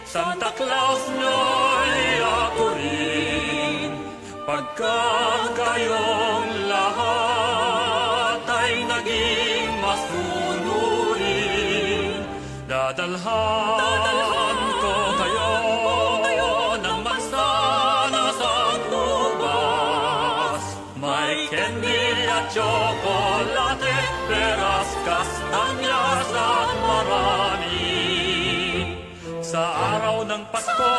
Santa Claus nyo'y ako rin, pagkat kayong lahat ay naging masunurin. Dadalhan ko kayo ng mansanas at ubas, may candy at tsokolate, peras, kastanyas at marami. Sa araw ng Pasko,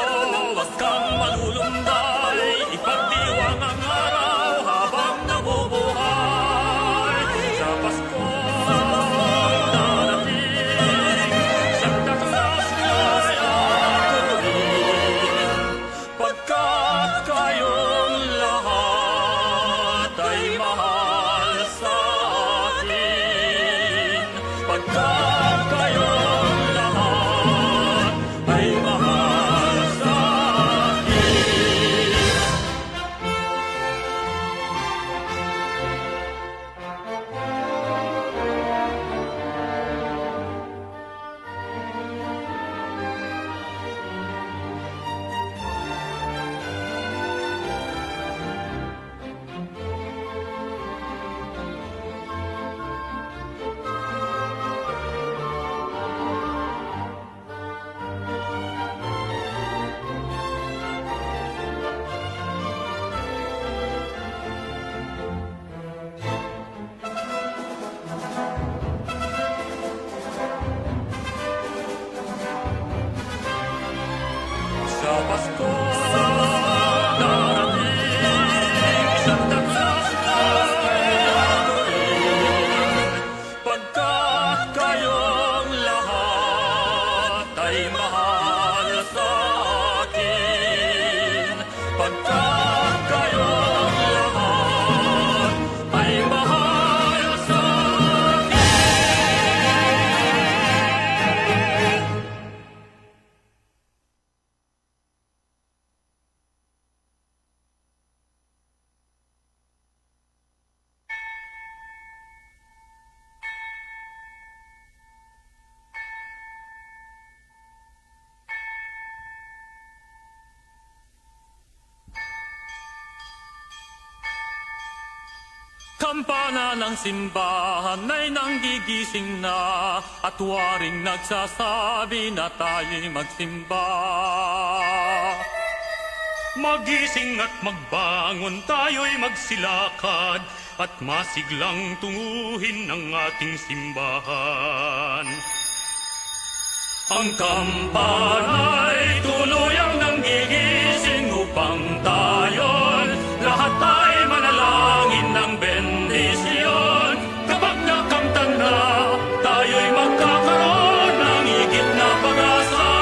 wag kang malulunday, ipagdiwang ang araw habang nabubuhay. Sa Pasko darating, Santa Claus nyo'y ako rin, pagkat kayong lahat ay mahal sa akin. Pagkat kayong lahat ay mahal sa akin. Sa Pasko darating, Santa Claus nyo'y ako rin, pagkat kayong lahat ay mahal sa akin. Pagkat kayong lahat ay mahal sa akin. Kampana ng simbahan ay nanggigising na, at waring nagsasabi na tayo'y magsimba. Magising at magbangon, tayo'y magsilakad, at masiglang tunguhin ang ating simbahan. Ang kampana'y tuluyang nanggigising upang tayo'n lahat ay manalangin ng bendisyon. Kapag nakamtan na, tayo'y magkakaroon ng higit na pag-asa.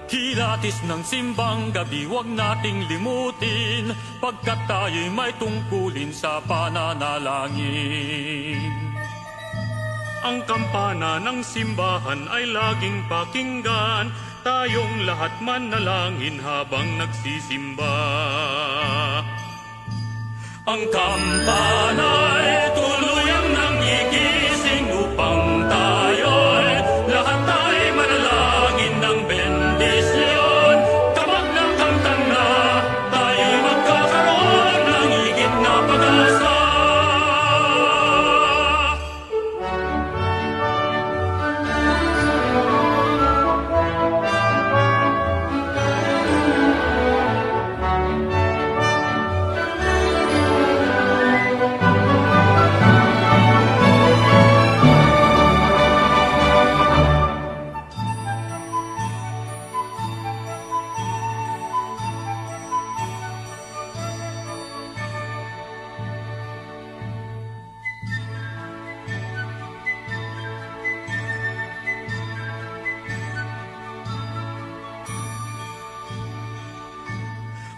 Kilatis ng simbang gabi, huwag nating limutin, pagkat tayo'y may tungkulin sa pananalangin. Ang kampana ng simbahan ay laging pakinggan, tayong lahat manalangin habang nagsisimba. Ang kampana'y tuluyang nanggigising upang tayo'y lahat ay manalangin ng bendisyon. Kapag nakamtan na, tayo'y magkakaroon ng higit na pag-asa.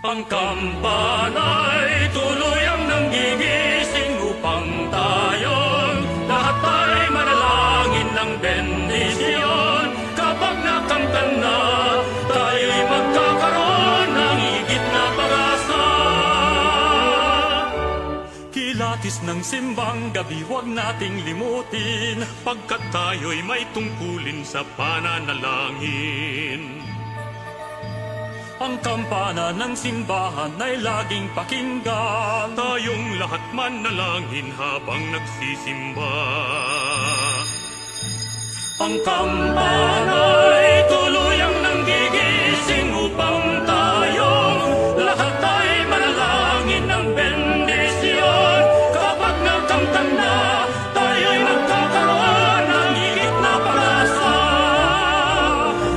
Ang kampana'y tuluyang nanggigising upang tayo'y lahat ay manalangin ng bendisyon. Kapag nakamtan na, tayo'y magkakaroon ng higit na pag-asa. Kilatis nais ng simbang gabi, huwag nating limutin, pagkat tayo'y may tungkulin sa pananalangin. Ang kampana ng simbahan ay laging pakinggan, tayong lahat manalangin habang nagsisimba. Ang kampana ay tuluyang nanggigising upang tayong lahat ay manalangin ng bendisyon. Kapag nagkamtan na, tayo'y magkakaroon ng higit na pag-asa.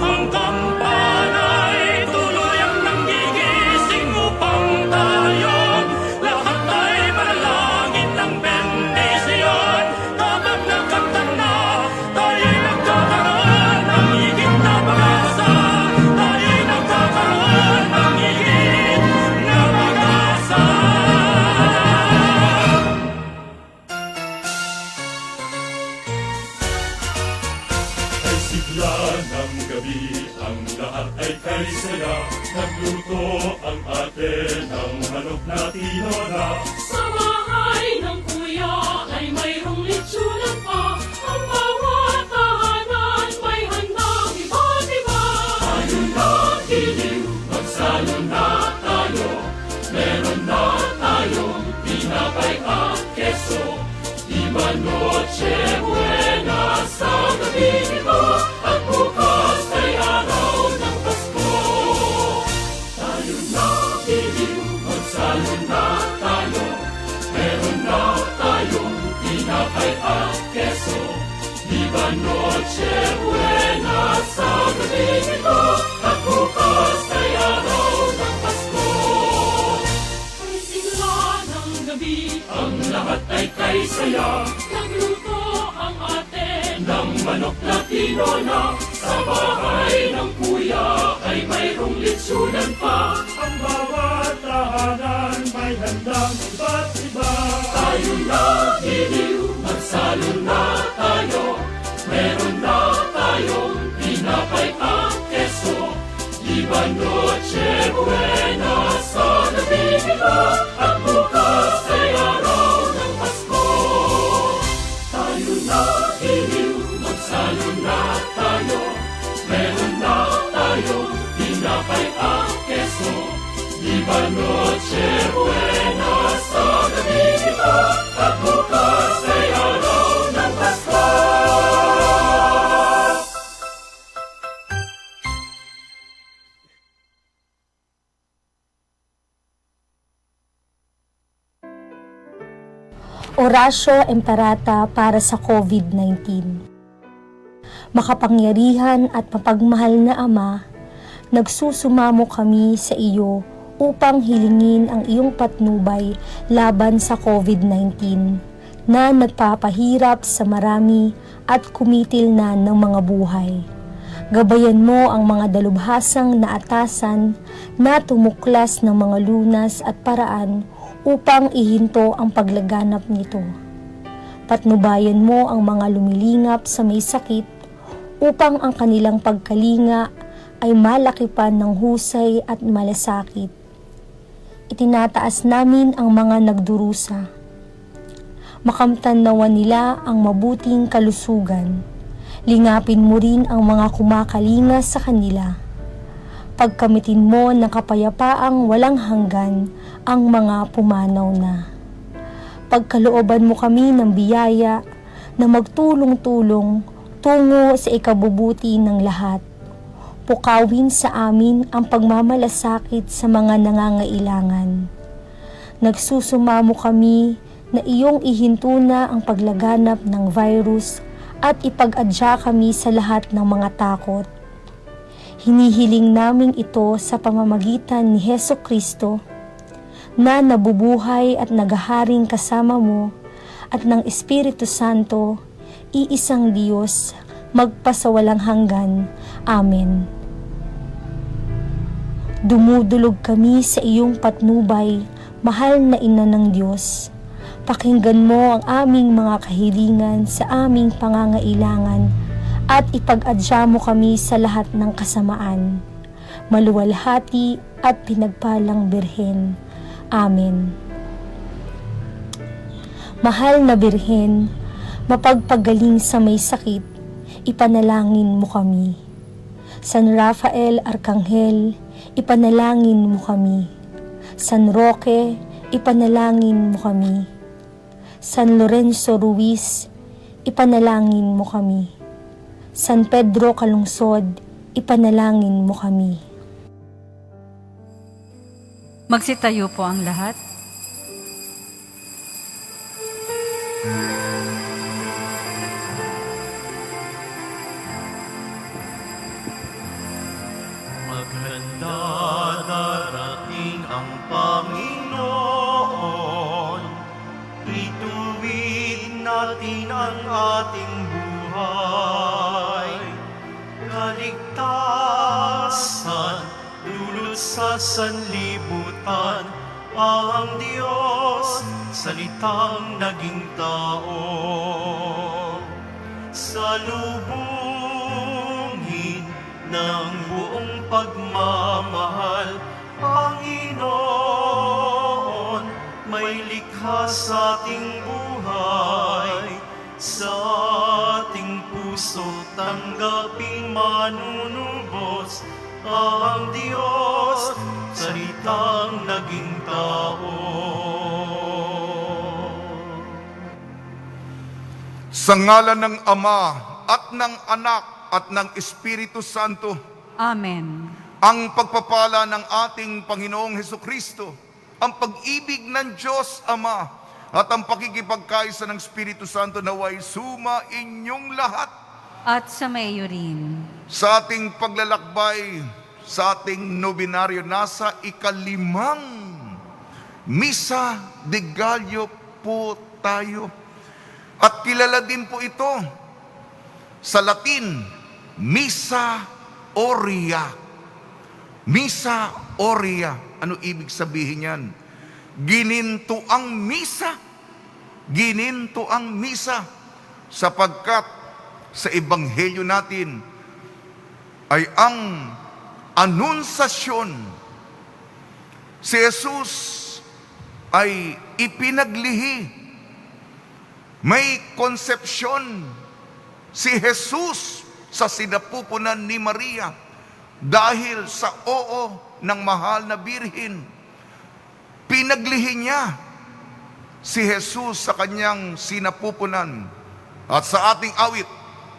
Ang kampana ay tuluyang nanggigising upang tayong lahat ay manalangin ng bendisyon. Kapag nagkamtan na, tayo'y magkakaroon ng higit na pag-asa. Tayo'y magkakaroon ng higit na pag-asa. Ay sigla ng gabi, ang lahat ay kay saya. Nagluto ang ate ng manok na tinola. Sa bahay ng kuya ay mayroong litsunan pa. Ang bawat tahanan may handang iba't iba. Tayo na giliw, magsalo na tayo. Meron na tayong tinapay at keso. Iba noche buena sa gabi ito. At bukas ay araw ng Pasko. Tayo na giliw, magsalo na tayo. Meron na tayong tinapay at keso. Iba noche buena sa gabi ito. At bukas ay araw ng Pasko. Ay sigla ng gabi, Ang lahat ay kay saya nagluto ang ate. ng manok na tinola. Sa bahay ng kuya ay mayroong litsunan pa. Ang bawat tahanan may handang iba't iba. Tayo na giliw, magsalo na tayo. Meron na tayong tinapay at keso. Iba noche buena sa gabi ito. At bukas ay araw ng Pasko. Tayo na giliw, magsalo na tayo. Meron na tayong tinapay at keso. Iba noche buena sa gabi ito. At bukas ay araw ng Pasko. Orasyo Emperata para sa COVID-19. Makapangyarihan at mapagmahal na Ama, nagsusumamo kami sa iyo upang hilingin ang iyong patnubay laban sa COVID-19 na nagpapahirap sa marami at kumitil na ng mga buhay. Gabayan mo ang mga dalubhasang naatasan na tumuklas ng mga lunas at paraan upang ihinto ang paglaganap nito. Patnubayan mo ang mga lumilingap sa may sakit upang ang kanilang pagkalinga ay malakipan ng husay at malasakit. Itinataas namin ang mga nagdurusa. Makamtan nawa nila ang mabuting kalusugan. Lingapin mo rin ang mga kumakalinga sa kanila. Pagkamitin mo ng kapayapaang walang hanggan ang mga pumanaw na. Pagkalooban mo kami ng biyaya na magtulong-tulong tungo sa ikabubuti ng lahat. Pukawin sa amin ang pagmamalasakit sa mga nangangailangan. Nagsusumamo kami na iyong ihinto na ang paglaganap ng virus at ipag-adya kami sa lahat ng mga takot. Hinihiling namin ito sa pamamagitan ni Hesukristo na nabubuhay at naghaharing kasama mo at ng Espiritu Santo, iisang Diyos, magpasawalang hanggan. Amen. Dumudulog kami sa iyong patnubay, mahal na Ina ng Diyos. Pakinggan mo ang aming mga kahilingan sa aming pangangailangan at ipag-adya mo kami sa lahat ng kasamaan. Maluwalhati at pinagpalang Birhen. Amen. Mahal na Birhen, mapagpagaling sa may sakit, ipanalangin mo kami. San Rafael Arkanghel, ipanalangin mo kami. San Roque, ipanalangin mo kami. San Lorenzo Ruiz, ipanalangin mo kami. San Pedro Calungsod, ipanalangin mo kami. Magsitayo po ang lahat. Maghanda, darating ang Panginoon. Ituwid natin ang ating buhay. Kaligtasan, dulot sa sanlibutan, ang Diyos, salitang naging tao. Salubungin ng buong pagmamahal, Panginoon, may likha sa ating buhay. Sa ating puso tanggapin manunubos ang Diyos, salitang naging tao. Sa ngalan ng Ama at ng Anak at ng Espiritu Santo, Amen. ang pagpapala ng ating Panginoong Hesukristo, ang pag-ibig ng Diyos Ama, at ang pakikipagkaisa ng Espiritu Santo naway suma inyong lahat At sa mayo rin. sa ating paglalakbay sa ating nobinaryo. Nasa ikalimang Misa de Gallo po tayo. At kilala din po ito sa Latin, Missa Aurea. Missa Aurea. Ano ibig sabihin yan? Ginintuang misa. Ginintuang misa. Sapagkat sa Ebanghelyo natin ay ang anunsasyon. Si Jesus ay ipinaglihi. May konsepsyon si Jesus sa sinapupunan ni Maria dahil sa oo ng mahal na birhen. Pinaglihi niya si Jesus sa kanyang sinapupunan. At sa ating awit,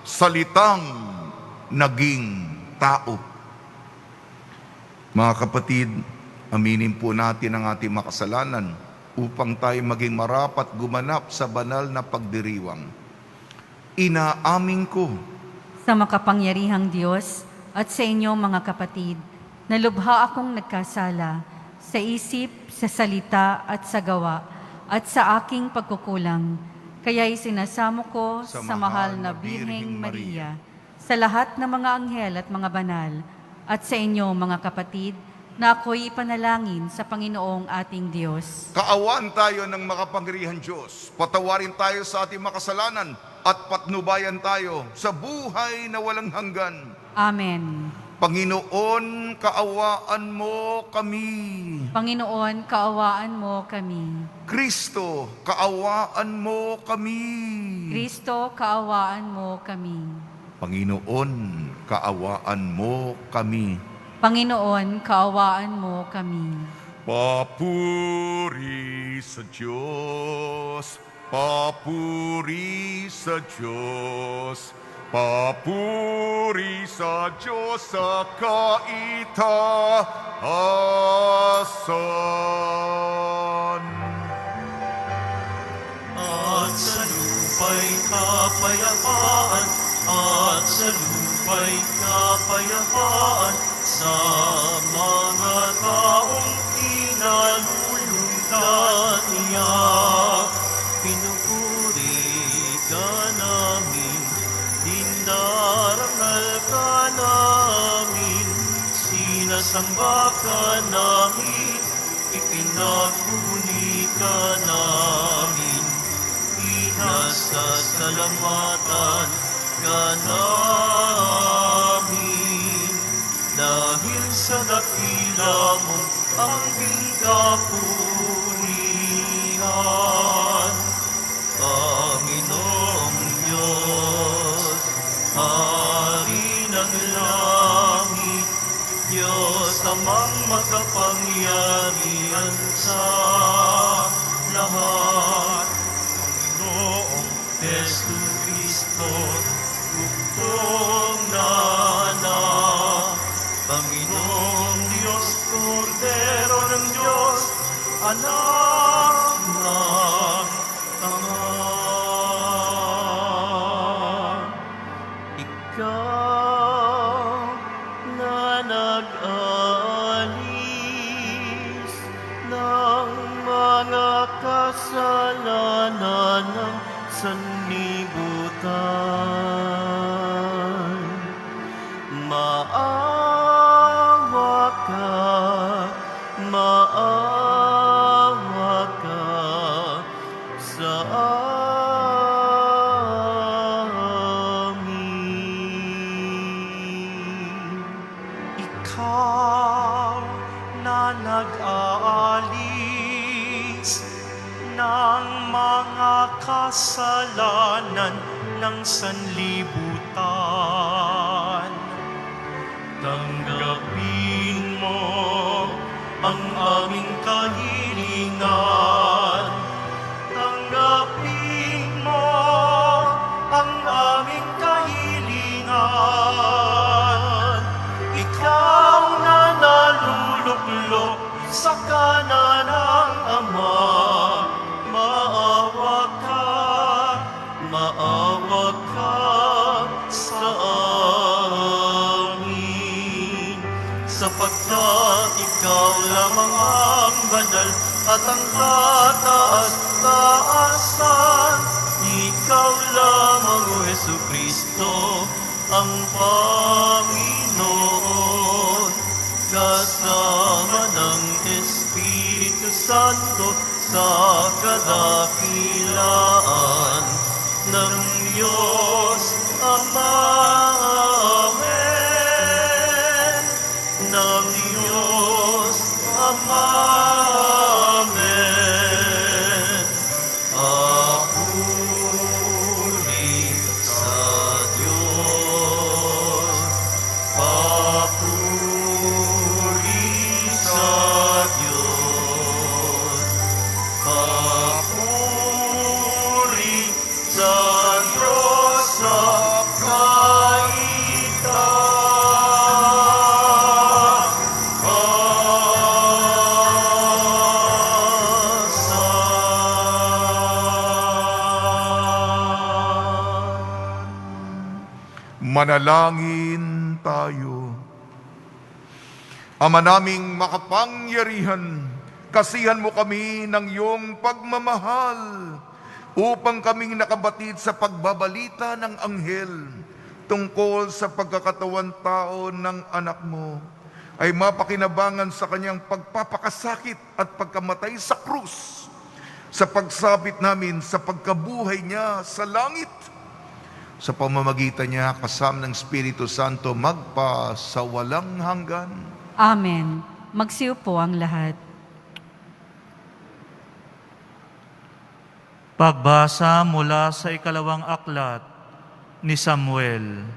salitang naging tao. Mga kapatid, aminin po natin ang ating makasalanan upang tayo maging marapat gumanap sa banal na pagdiriwang. Inaamin ko Sa makapangyarihang Diyos at sa inyo mga kapatid, na lubha akong nagkasala sa isip, sa salita at sa gawa, at sa aking pagkukulang. Kaya'y sinasamo ko sa mahal na Birheng Maria, sa lahat ng mga anghel at mga banal, at sa inyo mga kapatid, na ako'y ipanalangin sa Panginoong ating Diyos. kaawaan tayo ng makapangyarihang Diyos. Patawarin tayo sa ating makasalanan at patnubayan tayo sa buhay na walang hanggan. Amen. Panginoon, kaawaan mo kami. Panginoon, kaawaan mo kami. Kristo, kaawaan mo kami. Kristo, kaawaan mo kami. Panginoon, kaawaan mo kami. Panginoon, kaawaan mo kami. Papuri sa Diyos, papuri sa Diyos, papuri sa Diyos sa kaitaasan. At sa lupa'y kapayapaan, at sa lupa'y kapayapaan, sa mga taong pinalulungdan niya. Pinupuri ka namin, dinarangal ka namin, sinasamba ka namin, ipinagmumuni ka namin, inasasalamatan ka namin. Dahil sa dakila mo ang kapurihan, makapangyarihan sa lahat. Panginoong Yesu Kristo, bugtong na anak. Panginoong Diyos, Kordero ng Diyos, anak ng Ama. Ikaw na nag-alis ng mga kasalanan ng sanlibutan. Maawa ka sa amin. Ikaw na nag-aalis ng mga kasalanan ng sanlibutan. Tanggapin mo ang aming kahilingan. Tanggapin mo ang aming kahilingan. Ikaw na naluluklok sa kanan ng Ama. Maawa ka sa amin, sapagkat ikaw lamang ang banal at ang kataas-taasan. Ikaw lamang, O Jesu Kristo, ang Panginoon, kasama ng Espiritu Santo sa kadakilaan ng Diyos Ama. Amen. Ng Diyos Ama. Amen. Papuri sa Diyos. Papuri sa Diyos. Papuri sa Diyos sa Manalangin tayo. Ama naming makapangyarihan, kasihan mo kami ng iyong pagmamahal upang kaming nakabatid sa pagbabalita ng anghel tungkol sa pagkakatawan tao ng anak mo ay mapakinabangan sa kanyang pagpapakasakit at pagkamatay sa krus, sa pagsabit namin sa pagkabuhay niya sa langit. Sa pamamagitan niya, kasama ng Espiritu Santo, magpa sa walang hanggan. Amen. Magsiupo ang lahat. Pagbasa mula sa ikalawang aklat ni Samuel.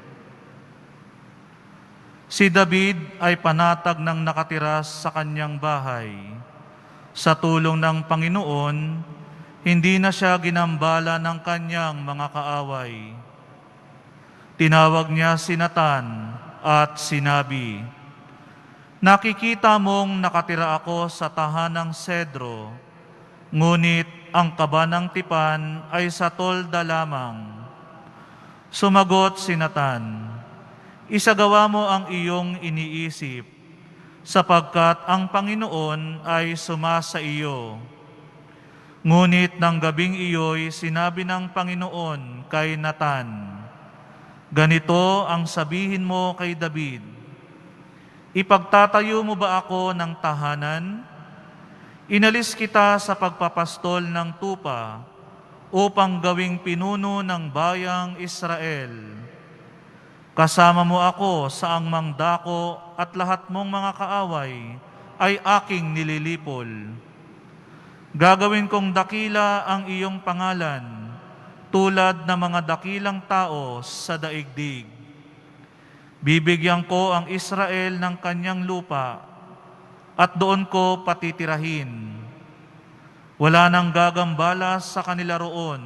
Si David ay panatag ng nakatira sa kanyang bahay. Sa tulong ng Panginoon, hindi na siya ginambala ng kanyang mga kaaway. Tinawag niya si Natan at sinabi, "Nakikita mong nakatira ako sa tahanang sedro, ngunit ang kaba ng tipan ay sa tolda lamang." Sumagot si Natan, "Isagawa mo ang iyong iniisip, sapagkat ang Panginoon ay sumasa iyo." Ngunit ng gabing iyo'y sinabi ng Panginoon kay Natan, "Ganito ang sabihin mo kay David, ipagtatayo mo ba ako ng tahanan? Inalis kita sa pagpapastol ng tupa upang gawing pinuno ng bayang Israel. Kasama mo ako sa angmang dako at lahat mong mga kaaway ay aking nililipol. Gagawin kong dakila ang iyong pangalan, tulad ng mga dakilang tao sa daigdig. Bibigyan ko ang Israel ng kanyang lupa at doon ko patitirahin. Wala nang gagambala sa kanila roon.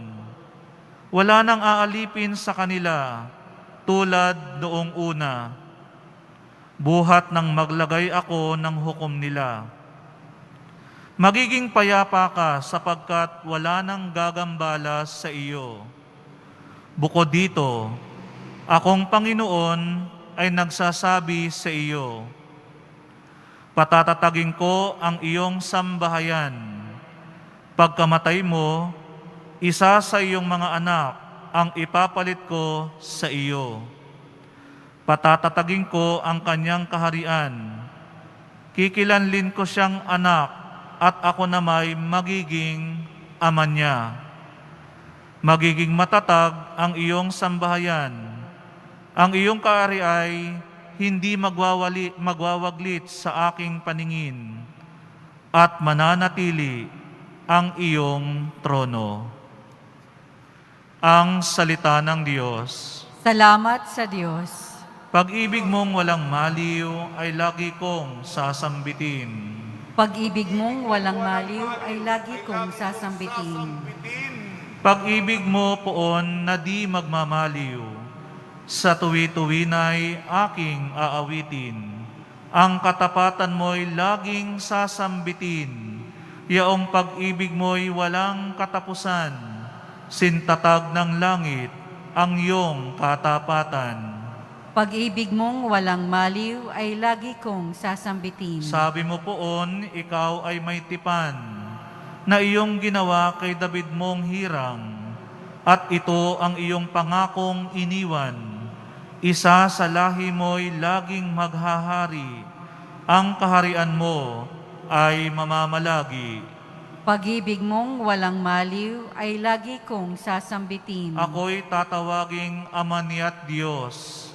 Wala nang aalipin sa kanila tulad noong una. Buhat nang maglagay ako ng hukom nila. Magiging payapa ka sapagkat wala nang gagambala sa iyo. Bukod dito, akong Panginoon ay nagsasabi sa iyo, patatatagin ko ang iyong sambahayan. Pagkamatay mo, isa sa iyong mga anak ang ipapalit ko sa iyo. Patatatagin ko ang kanyang kaharian. Kikilanlin ko siyang anak at ako namay magiging ama niya. Magiging matatag ang iyong sambahayan. Ang iyong kahari ay hindi magwawaglit sa aking paningin at mananatili ang iyong trono. Ang salita ng Diyos. Salamat sa Diyos. Pag-ibig mong walang maliw ay lagi kong sasambitin. Pag-ibig mong walang maliw ay lagi kong sasambitin. Pag-ibig mo poon na di magmamaliw, sa tuwi-tuwina'y aking aawitin. Ang katapatan mo'y laging sasambitin. Yaong pag-ibig mo'y walang katapusan. Sintatag ng langit ang iyong katapatan. Pag-ibig mong walang maliw ay lagi kong sasambitin. Sabi mo poon, ikaw ay may tipan, na iyong ginawa kay David mong hirang, at ito ang iyong pangakong iniwan. Isa sa lahi mo'y laging maghahari, ang kaharian mo ay mamamalagi. Pag-ibig mong walang maliw ay lagi kong sasambitin. Ako'y tatawaging Ama niya't Diyos,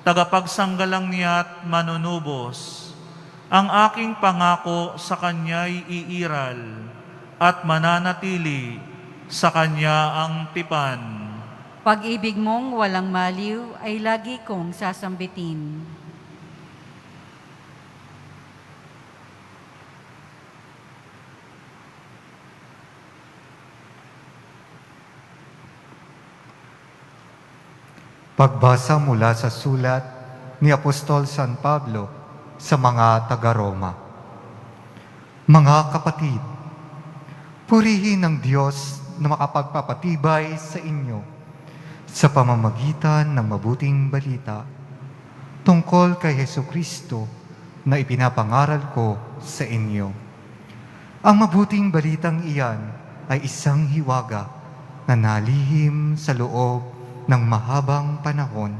tagapagsanggalang niya't manunubos. Ang aking pangako sa Kanya'y iiral, at mananatili sa Kanya ang tipan. Pag-ibig mong walang maliw ay lagi kong sasambitin. Pagbasa mula sa sulat ni Apostol San Pablo sa mga taga-Roma. Mga kapatid, purihin ang Diyos na makapagpapatibay sa inyo sa pamamagitan ng mabuting balita tungkol kay Hesukristo na ipinapangaral ko sa inyo. Ang mabuting balitang iyan ay isang hiwaga na nalihim sa loob ng mahabang panahon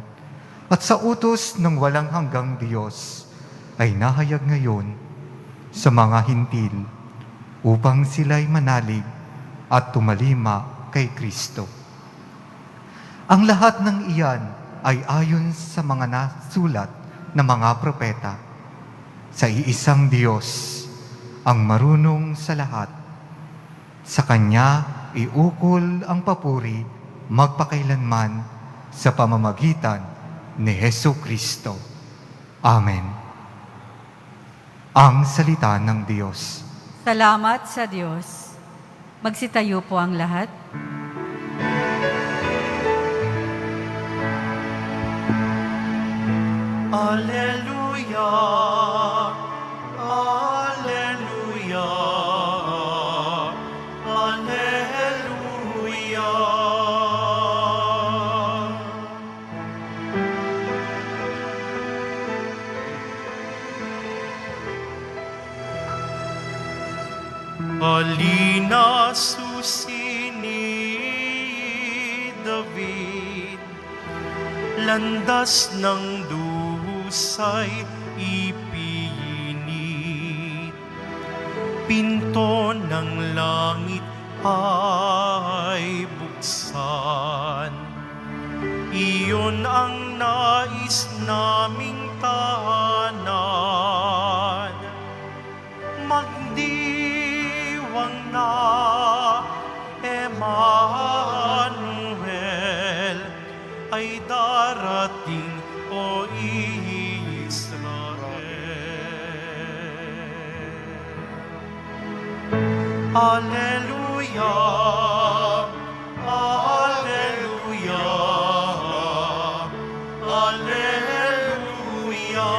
at sa utos ng walang hanggang Diyos ay nahayag ngayon sa mga hintil upang sila'y manalig at tumalima kay Kristo. Ang lahat ng iyan ay ayon sa mga nasulat ng mga propeta. Sa iisang Diyos, ang marunong sa lahat. Sa Kanya iukol ang papuri magpakailanman sa pamamagitan ni Hesukristo. Amen. Ang salita ng Diyos. Salamat sa Diyos. Magsitayo po ang lahat. Alleluia, Alleluia, Alleluia. Halina susi ni David, landas ng dusay ipinit, pinto ng langit ay buksan. Iyon ang nais naming tahanan, magdiwang na Emmanuel ay darating, o Israel. Alleluia, Alleluia, Alleluia.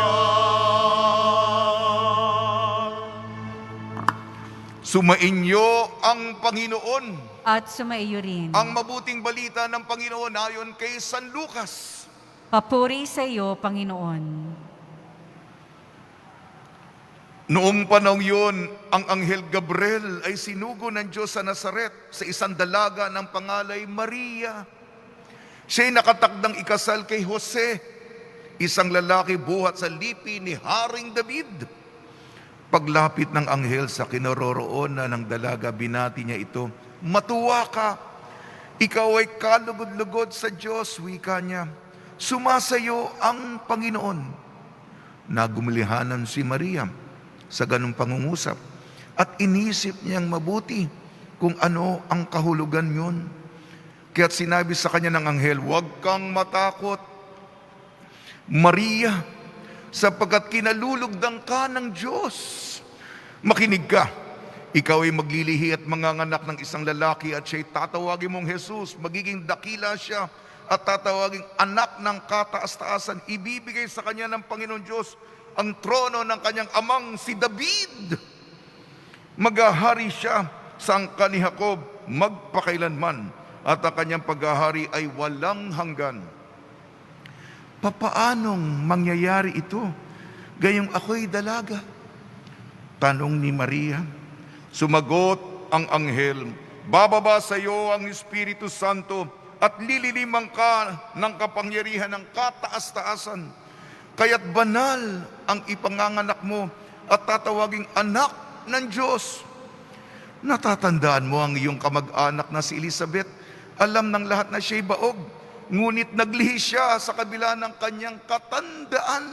Sumainyo ang Panginoon. At sumaiyo rin. Ang mabuting balita ng Panginoon ayon kay San Lucas. Papuri sa iyo, Panginoon. Noong panahon yun, ang Anghel Gabriel ay sinugo ng Diyos sa Nazaret sa isang dalaga ng pangalay Maria. Siya'y nakatakdang ikasal kay Jose, isang lalaki buhat sa lipi ni Haring David. Paglapit ng anghel sa kinaroroonan ng dalaga, binati niya ito, "Matuwa ka, ikaw ay kalugod-lugod sa Diyos," wika niya. "Sumasayo ang Panginoon." Nagumunihanan si Maria sa ganung pangungusap at inisip niyang mabuti kung ano ang kahulugan yun. Kaya't sinabi sa kanya ng anghel, "Huwag kang matakot, Maria, sapagkat kinalulugdan ka ng Diyos. Makinig ka, ikaw ay maglilihi at manganganak ng isang lalaki at siya'y tatawagin mong Jesus. Magiging dakila siya at tatawaging anak ng kataas-taasan. Ibibigay sa kanya ng Panginoon Diyos ang trono ng kanyang amang si David. Maghahari siya sa angkan ni Jacob magpakailanman at ang kanyang paghahari ay walang hanggan." Papaanong mangyayari ito? Gayong ako'y dalaga? Tanong ni Maria. Sumagot ang anghel, "Bababa sa iyo ang Espiritu Santo at lililiman ka ng kapangyarihan ng kataas-taasan. Kaya't banal ang ipanganganak mo at tatawaging anak ng Diyos. Natatandaan mo ang iyong kamag-anak na si Elizabeth. Alam ng lahat na siya'y baog, ngunit naglihi siya sa kabila ng kanyang katandaan.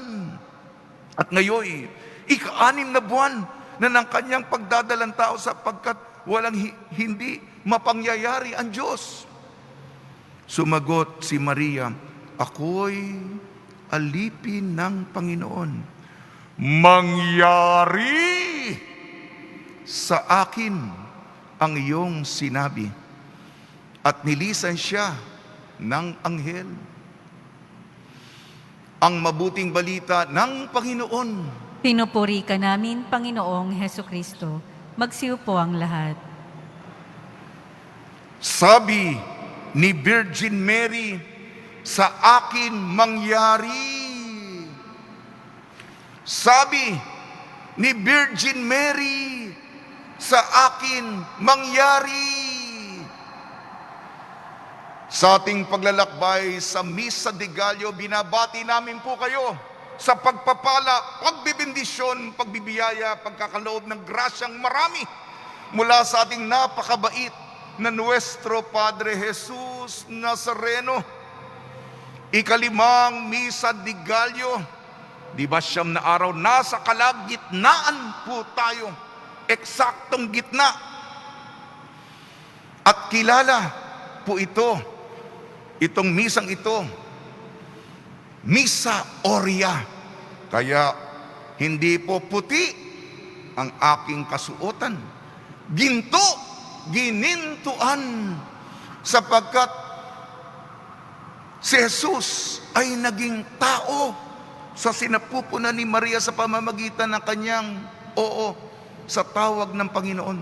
At ngayon, ika-6 na buwan na ng kanyang pagdadalang tao sapagkat walang hindi mapangyayari ang Diyos." Sumagot si Maria, "Ako'y alipin ng Panginoon. Mangyari sa akin ang iyong sinabi." At nilisan siya ng anghel. Ang mabuting balita ng Panginoon. Pinupuri ka namin, Panginoong Hesukristo. Magsiupo ang lahat. Sabi ni Virgin Mary, "Sa akin mangyari." Sabi ni Virgin Mary, "Sa akin mangyari." Sa ating paglalakbay sa Misa de Gallo, binabati namin po kayo sa pagpapala, pagbibindisyon, pagbibiyaya, pagkakaloob ng grasyang marami mula sa ating napakabait na Nuestro Padre Jesus Nazareno. Ika-5 Misa de Gallo, di ba 9 na araw, nasa kalagitnaan po tayo, eksaktong gitna. At kilala po itong misang ito, Misa Oria. Kaya hindi po puti ang aking kasuotan. Ginintuan, sapagkat si Jesus ay naging tao sa sinapupunan ni Maria sa pamamagitan ng kanyang oo sa tawag ng Panginoon.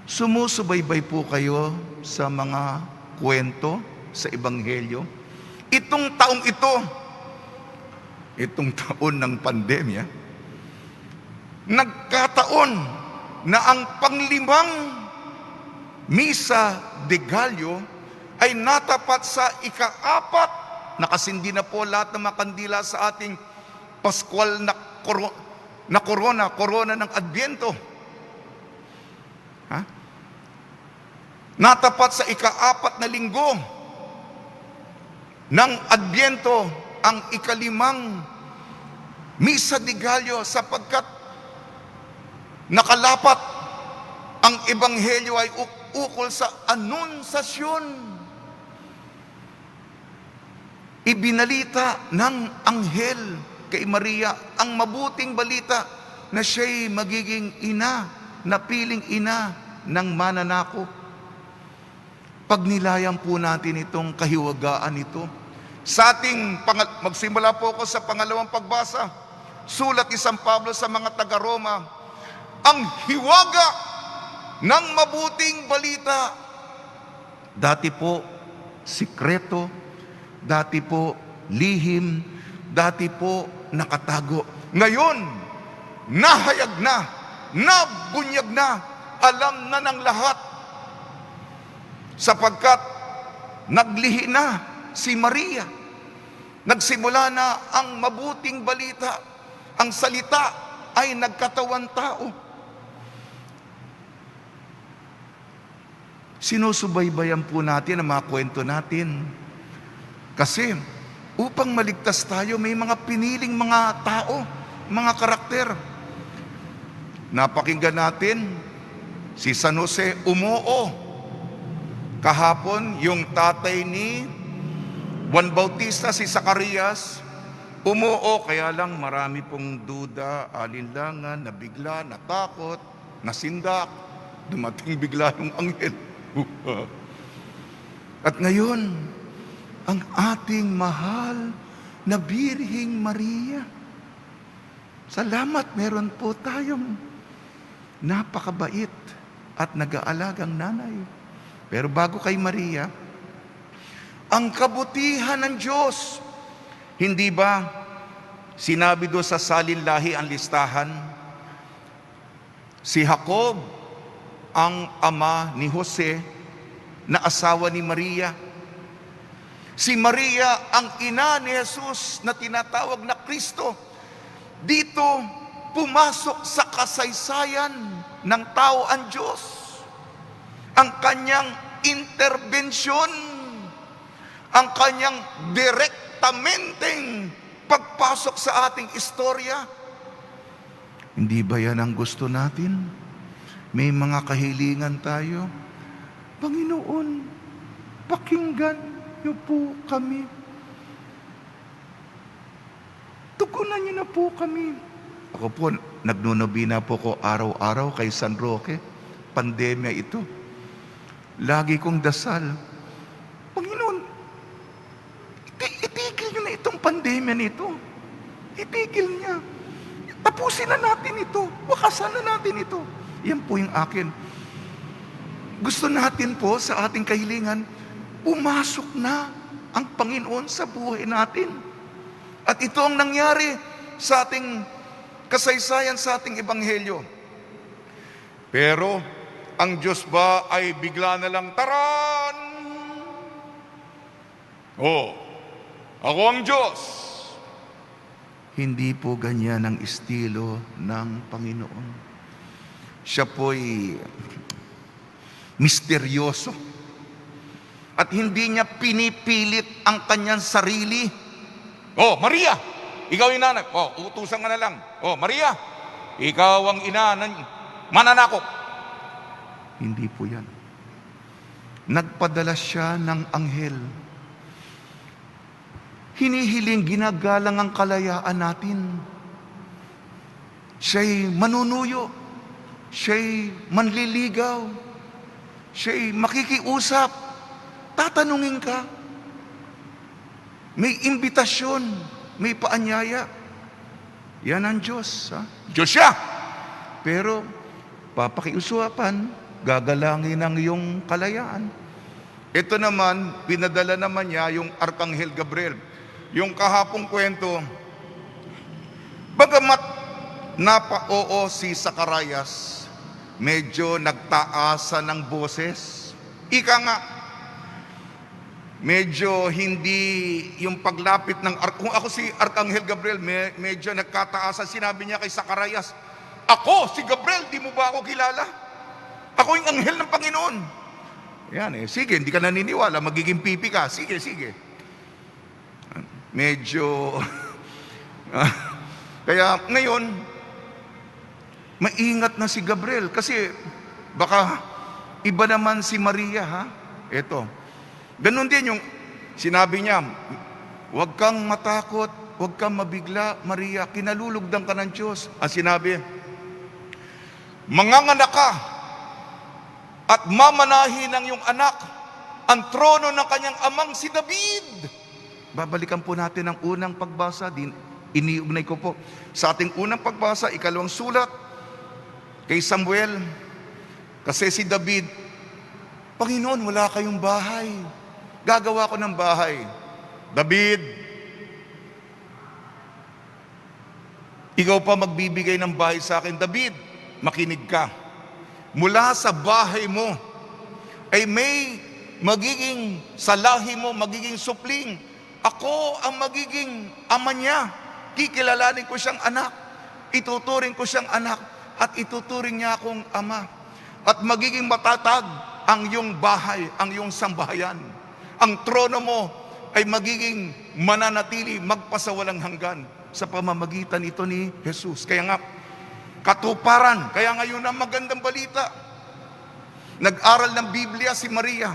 Sumusubaybay po kayo sa mga kwento sa Ebanghelyo. Itong taong ito, itong taon ng pandemya, nagkataon na ang pang-5 Misa de Gallo ay natapat sa ika-4. Nakasindi na po lahat ng mga kandila sa ating Paskwal na korona ng Adbyento. Natapat sa ika-4 na linggo ng Adbyento ang ika-5 Misa de Gallo, sapagkat nakalapat ang Ebanghelyo ay ukol sa anunsasyon. Ibinalita ng anghel kay Maria ang mabuting balita na siya'y magiging ina napiling ina ng mananakop. Pagnilayan po natin itong kahiwagaan ito. Sa ating, magsimula po ako sa pangalawang pagbasa. Sulat ni San Pablo sa mga taga-Roma. Ang hiwaga ng mabuting balita. Dati po, sikreto. Dati po, lihim. Dati po, nakatago. Ngayon, nahayag na, nabunyag na, alam na ng lahat. Sapagkat naglihi na si Maria. Nagsimula na ang mabuting balita. Ang salita ay nagkatawan tao. Sinusubaybayan po natin ang mga kwento natin. Kasi upang maligtas tayo, may mga piniling mga tao, mga karakter. Napakinggan natin si San Jose umuo. Kahapon, yung tatay ni Juan Bautista, si Zacarias, umuo, kaya lang marami pong duda, alinlangan, nabigla, natakot, nasindak, dumating bigla yung anghel. At ngayon, ang ating mahal na Birheng Maria, salamat, meron po tayong napakabait at nag-aalagang nanay. Pero bago kay Maria, ang kabutihan ng Diyos, hindi ba sinabi doon sa salinlahi ang listahan? Si Jacob, ang ama ni Jose, na asawa ni Maria. Si Maria, ang ina ni Jesus na tinatawag na Kristo. Dito, pumasok sa kasaysayan ng tao ang Diyos. Ang kanyang interbensyon, ang kanyang direktamenteng pagpasok sa ating istorya. Hindi ba yan ang gusto natin? May mga kahilingan tayo. Panginoon, pakinggan niyo po kami. Tugunan niyo na po kami. Ako po, nagnunobina po ko araw-araw kay San Roque. Pandemya ito. Lagi kong dasal, Panginoon, itigil niyo na itong pandemya nito. Itigil niya. Tapusin na natin ito. Wakasan na natin ito. Yan po yung akin. Gusto natin po sa ating kahilingan, pumasok na ang Panginoon sa buhay natin. At ito ang nangyari sa ating kasaysayan, sa ating ebanghelyo. Pero, ang Diyos ba ay bigla na lang, taran! Oh, ako ang Diyos. Hindi po ganyan ang estilo ng Panginoon. Siya po'y misteryoso. At hindi niya pinipilit ang kanyang sarili. Oh, Maria, ikaw yung nanay. Oh, utusan ka na lang. Oh, Maria, ikaw ang ina ng mananakop. Hindi po yan. Nagpadala siya ng anghel. Hinihiling, ginagalang ang kalayaan natin. Siya'y manunuyo. Siya'y manliligaw. Siya'y makikiusap. Tatanungin ka. May imbitasyon. May paanyaya. Yan ang Diyos. Ha? Diyos siya! Pero, papakiusapan, gagalangin ang iyong kalayaan. Ito naman, pinadala naman niya yung Arkanghel Gabriel. Yung kahapong kwento, bagamat napa-oo si Zacarias, medyo nagtaasan ng boses. Ika nga, medyo hindi yung paglapit ng kung ako si Arkanghel Gabriel, medyo nagkataasan. Sinabi niya kay Zacarias, ako si Gabriel, di mo ba ako kilala? Ako yung anghel ng Panginoon. Yan sige, hindi ka naniniwala, magiging pipi ka. Sige. Medyo, kaya ngayon, maingat na si Gabriel. Kasi baka iba naman si Maria, ha? Ito. Ganun din yung sinabi niya, huwag kang matakot, huwag kang mabigla, Maria, kinalulugdan ka ng Diyos. Ang sinabi, manganganak ka at mamanahin ng iyong anak ang trono ng kanyang amang si David. Babalikan po natin ang unang pagbasa. Iniugnay ko po sa ating unang pagbasa, ikalawang sulat kay Samuel. Kasi si David, Panginoon, wala kayong bahay. Gagawa ko ng bahay. David, ikaw pa magbibigay ng bahay sa akin. David, makinig ka. Mula sa bahay mo ay may magiging salahi mo, magiging supling. Ako ang magiging ama niya. Kikilalanin ko siyang anak. Ituturing ko siyang anak. At ituturing niya akong ama. At magiging matatag ang iyong bahay, ang iyong sambahayan. Ang trono mo ay magiging mananatili, magpasawalang hanggan sa pamamagitan ito ni Jesus. Kaya nga, katuparan. Kaya ngayon ang magandang balita. Nag-aral ng Biblia si Maria.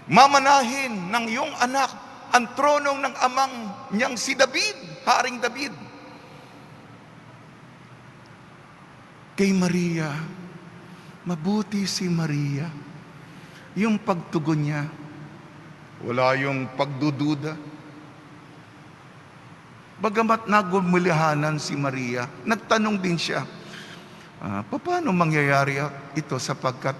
Mamanahin ng iyong anak ang tronong ng amang niyang si David, Haring David. Kay Maria, mabuti si Maria. Yung pagtugon niya, wala yung pagdududa. Bagamat nagumulihanan si Maria, nagtanong din siya, paano mangyayari ito sapagkat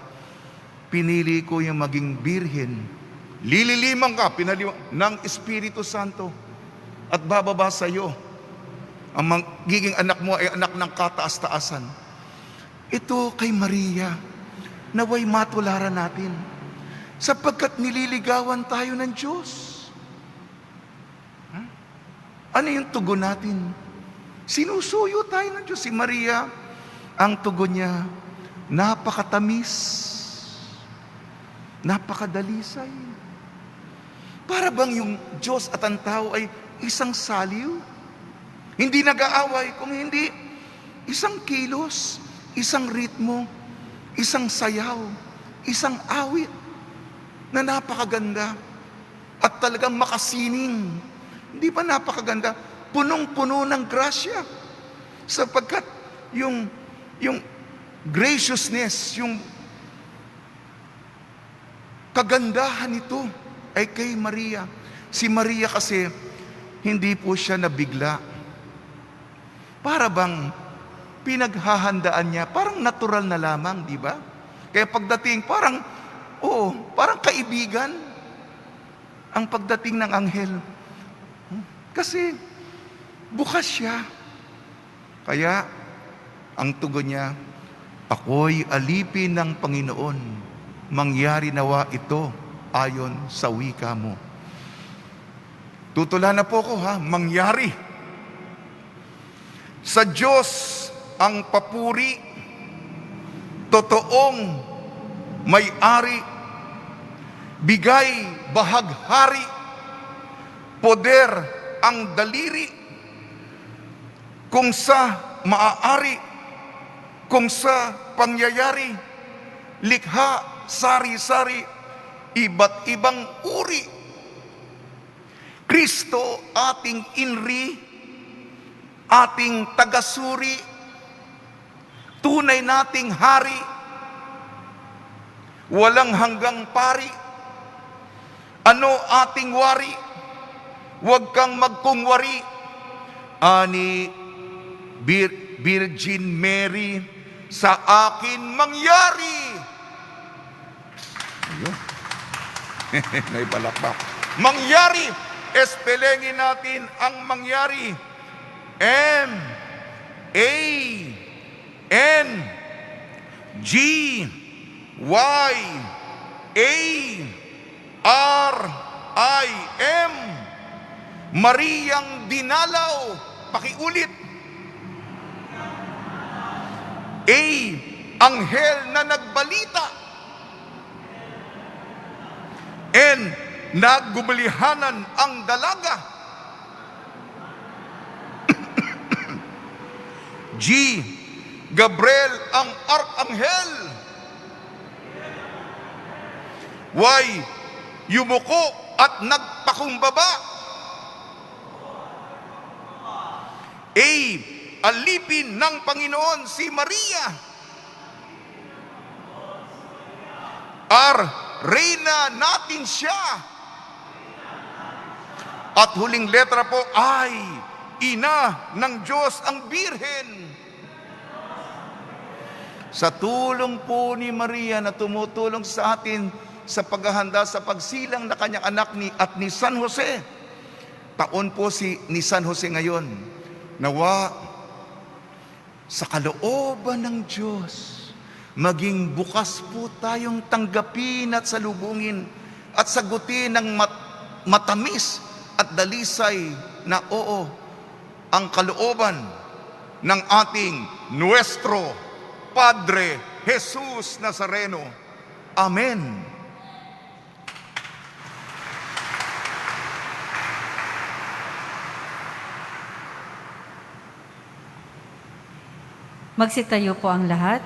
pinili ko yung maging birhen. Lililimang ka ng Espiritu Santo at bababa sa iyo. Ang magiging anak mo ay anak ng kataas-taasan. Ito kay Maria, naway matularan natin sapagkat nililigawan tayo ng Diyos. Ano yung tugon natin? Sinusuyo tayo ng Diyos. Si Maria, ang tugon niya, napakatamis, napakadalisay. Para bang yung Diyos at ang tao ay isang saliw? Hindi nag-aaway, kung hindi isang kilos, isang ritmo, isang sayaw, isang awit na napakaganda at talagang makasining. Hindi ba napakaganda? Punong-puno ng grasya. Sapagkat yung graciousness, yung kagandahan nito ay kay Maria. Si Maria kasi, hindi po siya nabigla. Para bang pinaghahandaan niya, parang natural na lamang, di ba? Kaya pagdating, parang kaibigan ang pagdating ng anghel. Kasi bukas siya. Kaya ang tugon niya, ako'y alipin ng Panginoon, mangyari nawa ito ayon sa wika mo. Tutulan na po ko mangyari. Sa Diyos ang papuri, totoong may-ari, bigay bahaghari, poder ang daliri, kung sa maaari, kung sa pangyayari, likha, sari-sari, iba't ibang uri. Kristo ating inri, ating tagasuri, tunay nating hari, walang hanggang pari. Ano ating wari? Huwag kang magkungwari. Ani Virgin Mary, sa akin mangyari. Ayun. May palakpak. Mangyari. Espelengin natin ang mangyari. M-A-N-G-Y-A-R-I-M. Mariang dinalaw. Pakiulit. A. Anghel na nagbalita. N. Naggubulihanan ang dalaga. G. Gabriel ang arkanghel. Y. Yumuko at nagpakumbaba. A. Alipin ng Panginoon si Maria. R. Reyna natin siya. At huling letra po ay Ina ng Diyos ang Birhen. Sa tulong po ni Maria na tumutulong sa atin sa paghahanda sa pagsilang na kanyang anak at ni San Jose. Taon po ni San Jose ngayon. Nawa sa kalooban ng Diyos, maging bukas po tayong tanggapin at salubungin at sagutin ng matamis at dalisay na oo, ang kalooban ng ating Nuestro Padre Jesus Nazareno. Amen. Magsitayo po ang lahat.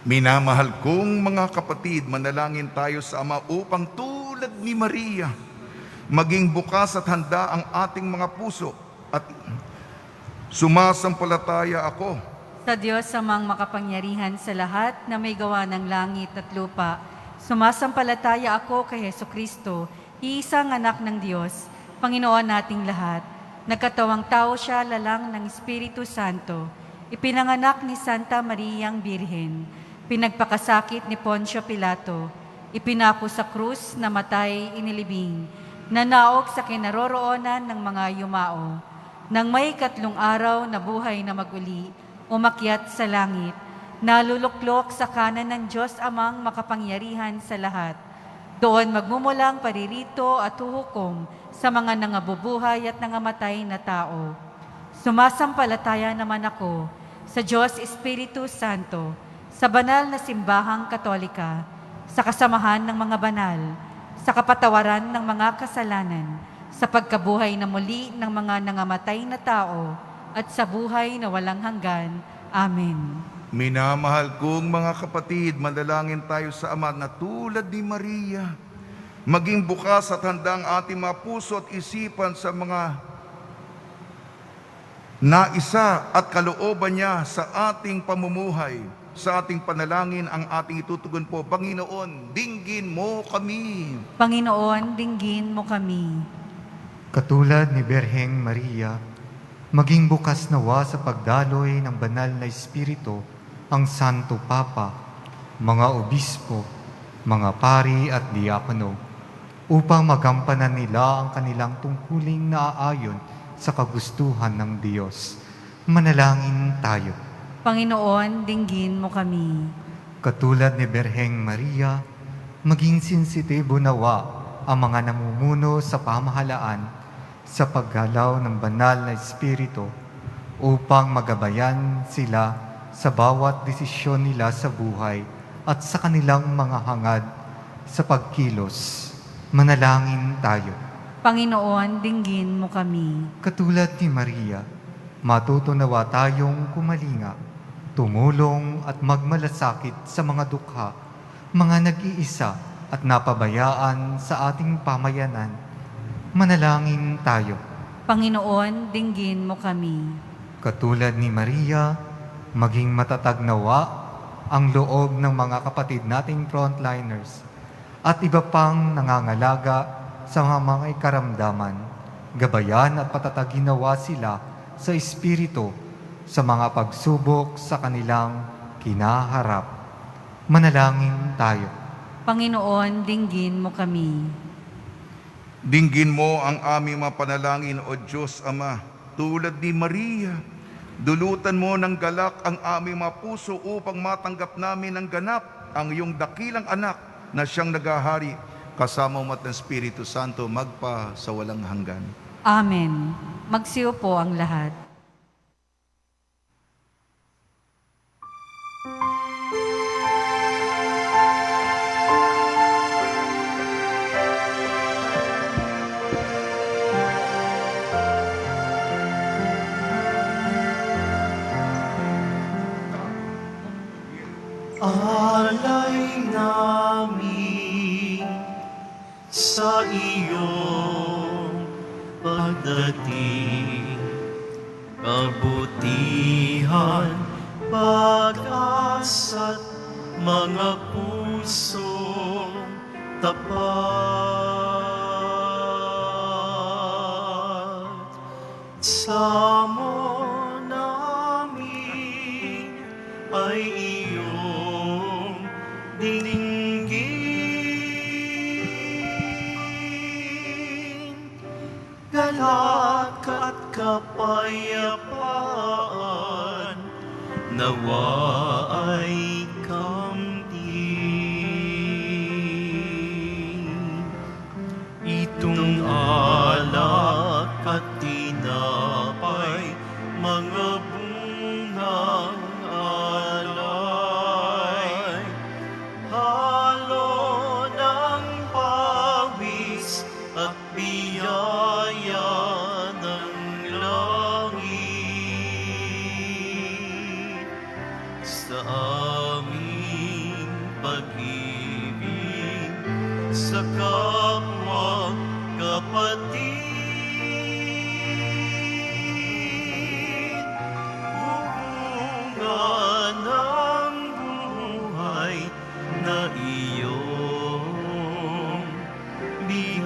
Minamahal kong mga kapatid, manalangin tayo sa Ama upang tulad ni Maria, maging bukas at handa ang ating mga puso at sumasampalataya ako Sa Diyos amang makapangyarihan sa lahat na may gawa ng langit at lupa, sumasampalataya ako kay Hesukristo, iisang anak ng Diyos, Panginoon nating lahat. Nagkatawang tao siya lalang ng Espiritu Santo, ipinanganak ni Santa Mariang Birhen, pinagpakasakit ni Poncio Pilato, ipinako sa krus, namatay, inilibing, nanaog sa kinaroroonan ng mga yumao. Nang may 3 araw na buhay na maguli, umakyat sa langit, naluluklok sa kanan ng Diyos amang makapangyarihan sa lahat. Doon magmumulang paririto at huhukom sa mga nangabubuhay at nangamatay na tao. Sumasampalataya naman ako sa Diyos Espiritu Santo, sa banal na simbahang Katolika, sa kasamahan ng mga banal, sa kapatawaran ng mga kasalanan, sa pagkabuhay na muli ng mga nangamatay na tao, at sa buhay na walang hanggan. Amen. Minamahal kong mga kapatid, manalangin tayo sa Ama na tulad ni Maria, maging bukas at handa ang ating mga puso at isipan sa mga naisa at kalooban niya sa ating pamumuhay. Sa ating panalangin ang ating itutugon po, Panginoon, dinggin mo kami. Panginoon, dinggin mo kami. Katulad ni Birheng Maria, maging bukas nawa sa pagdaloy ng banal na Espiritu ang Santo Papa, mga obispo, mga pari at diakono, upang magampanan nila ang kanilang tungkuling naaayon sa kagustuhan ng Diyos. Manalangin tayo. Panginoon, dinggin mo kami. Katulad ni Birheng Maria, maging sensitibo nawa ang mga namumuno sa pamahalaan sa paggalaw ng banal na Espiritu upang magabayan sila sa bawat desisyon nila sa buhay at sa kanilang mga hangad sa pagkilos. Manalangin tayo. Panginoon, dinggin mo kami. Katulad ni Maria, matuto nawa tayong kumalinga, tumulong at magmalasakit sa mga dukha, mga nag-iisa at napabayaan sa ating pamayanan. Manalangin tayo. Panginoon, dinggin mo kami. Katulad ni Maria, maging matatag nawa ang loob ng mga kapatid nating frontliners at iba pang nangangalaga sa mga karamdaman. Gabayan at patatagin nawa sila sa Espiritu sa mga pagsubok sa kanilang kinaharap. Manalangin tayo. Panginoon, dinggin mo kami. Dinggin mo ang aming mga panalangin, O Diyos Ama, tulad ni Maria. Dulutan mo ng galak ang aming mga puso upang matanggap namin ng ganap ang iyong dakilang anak na siyang naghahari kasama mo at ng Espiritu Santo magpa sa walang hanggan. Amen. Magsiyo po ang lahat. Alay namin sa iyong pagdating, kabutihan, pag-asa't mga pusong tapat. Samo namin ay iyong dinggin. Galak at kapayapaan nawa ay kamtin. Itong alak at tinapay, mga bungang alay, halo ng pawis at biyaya ng langit sa aming pag-ibig sa kapwa kapatid. Bunga ng buhay na iyong bigay.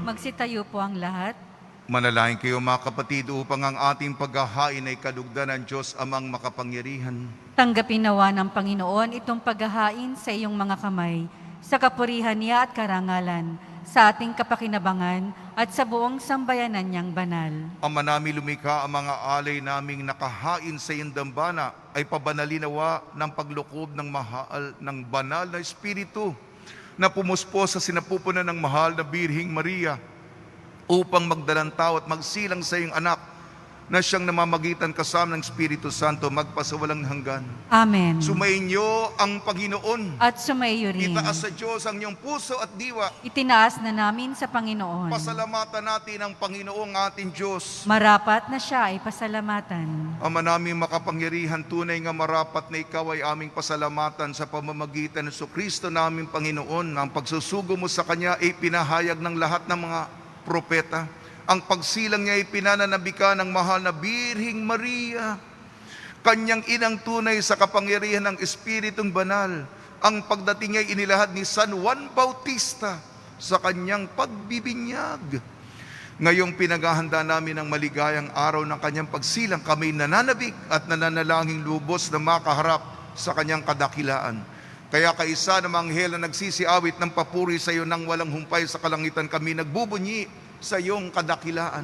Magsitayo po ang lahat. Manalangin kayo mga kapatid upang ang ating paghahain ay kalugdan ng Diyos amang makapangyarihan. Tanggapin nawa ng Panginoon itong paghahain sa iyong mga kamay, sa kapurihan niya at karangalan, sa ating kapakinabangan at sa buong sambayanan niyang banal. Ama namin lumikha, ang mga alay naming nakahain sa iyong dambana ay pabanalinawa ng paglukob ng mahal ng banal na Espiritu na pumuspo sa sinapupunan ng mahal na Birhing Maria upang magdalang tao at magsilang sa iyong anak na siyang namamagitan kasama ng Espiritu Santo magpasawalang hanggan. Amen. Sumainyo ang Panginoon. At sumaiyo rin. Itaas sa Diyos ang iyong puso at diwa. Itinaas na namin sa Panginoon. Pasalamatan natin ang Panginoong ating Diyos. Marapat na siya ay pasalamatan. Ama naming makapangyarihan, tunay nga marapat na ikaw ay aming pasalamatan sa pamamagitan ng Kristo naming Panginoon. Ang pagsusugo mo sa Kanya ay pinahayag ng lahat ng mga propeta. Ang pagsilang niya ay pinananabika ng mahal na Birhing Maria, kanyang inang tunay sa kapangyarihan ng Espiritong Banal. Ang pagdating niya ay inilahad ni San Juan Bautista sa kanyang pagbibinyag. Ngayong pinaghahanda namin ang maligayang araw ng kanyang pagsilang, kami nananabik at nananalangin lubos na makaharap sa kanyang kadakilaan. Kaya kaisa ng mga anghel na nagsisiawit ng papuri sa iyo nang walang humpay sa kalangitan, kami nagbubunyi sa iyong kadakilaan.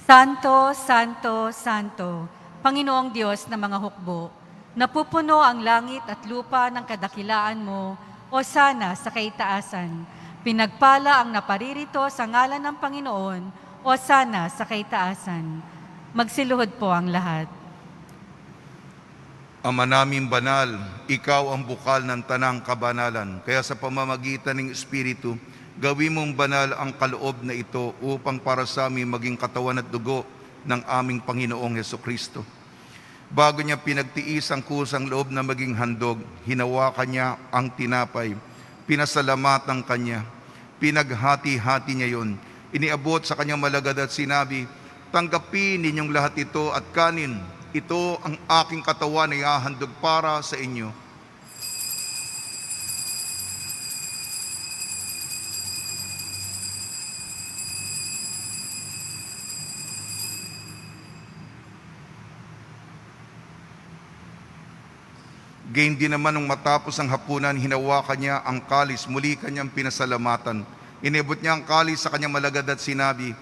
Santo, Santo, Santo, Panginoong Diyos ng mga hukbo, napupuno ang langit at lupa ng kadakilaan mo, o sana sa kaitaasan. Pinagpala ang naparirito sa ngalan ng Panginoon, o sana sa kaitaasan. Magsiluhod po ang lahat. Ama naming banal, ikaw ang bukal ng tanang kabanalan. Kaya sa pamamagitan ng Espiritu, gawin mong banal ang kaloob na ito upang para sa amin maging katawan at dugo ng aming Panginoong Hesukristo. Bago niya pinagtiis ang kusang loob na maging handog, hinawakan niya ang tinapay, pinasalamatan kanya, pinaghati-hati niya yun, iniabot sa kanyang malagad at sinabi, tanggapin ninyong lahat ito at kanin, ito ang aking katawan na ihahandog para sa inyo. Gayon din naman nung matapos ang hapunan, hinawakan niya ang kalis, muli kanyang pinasalamatan. Inibot niya ang kalis sa kanyang malagad at sinabi,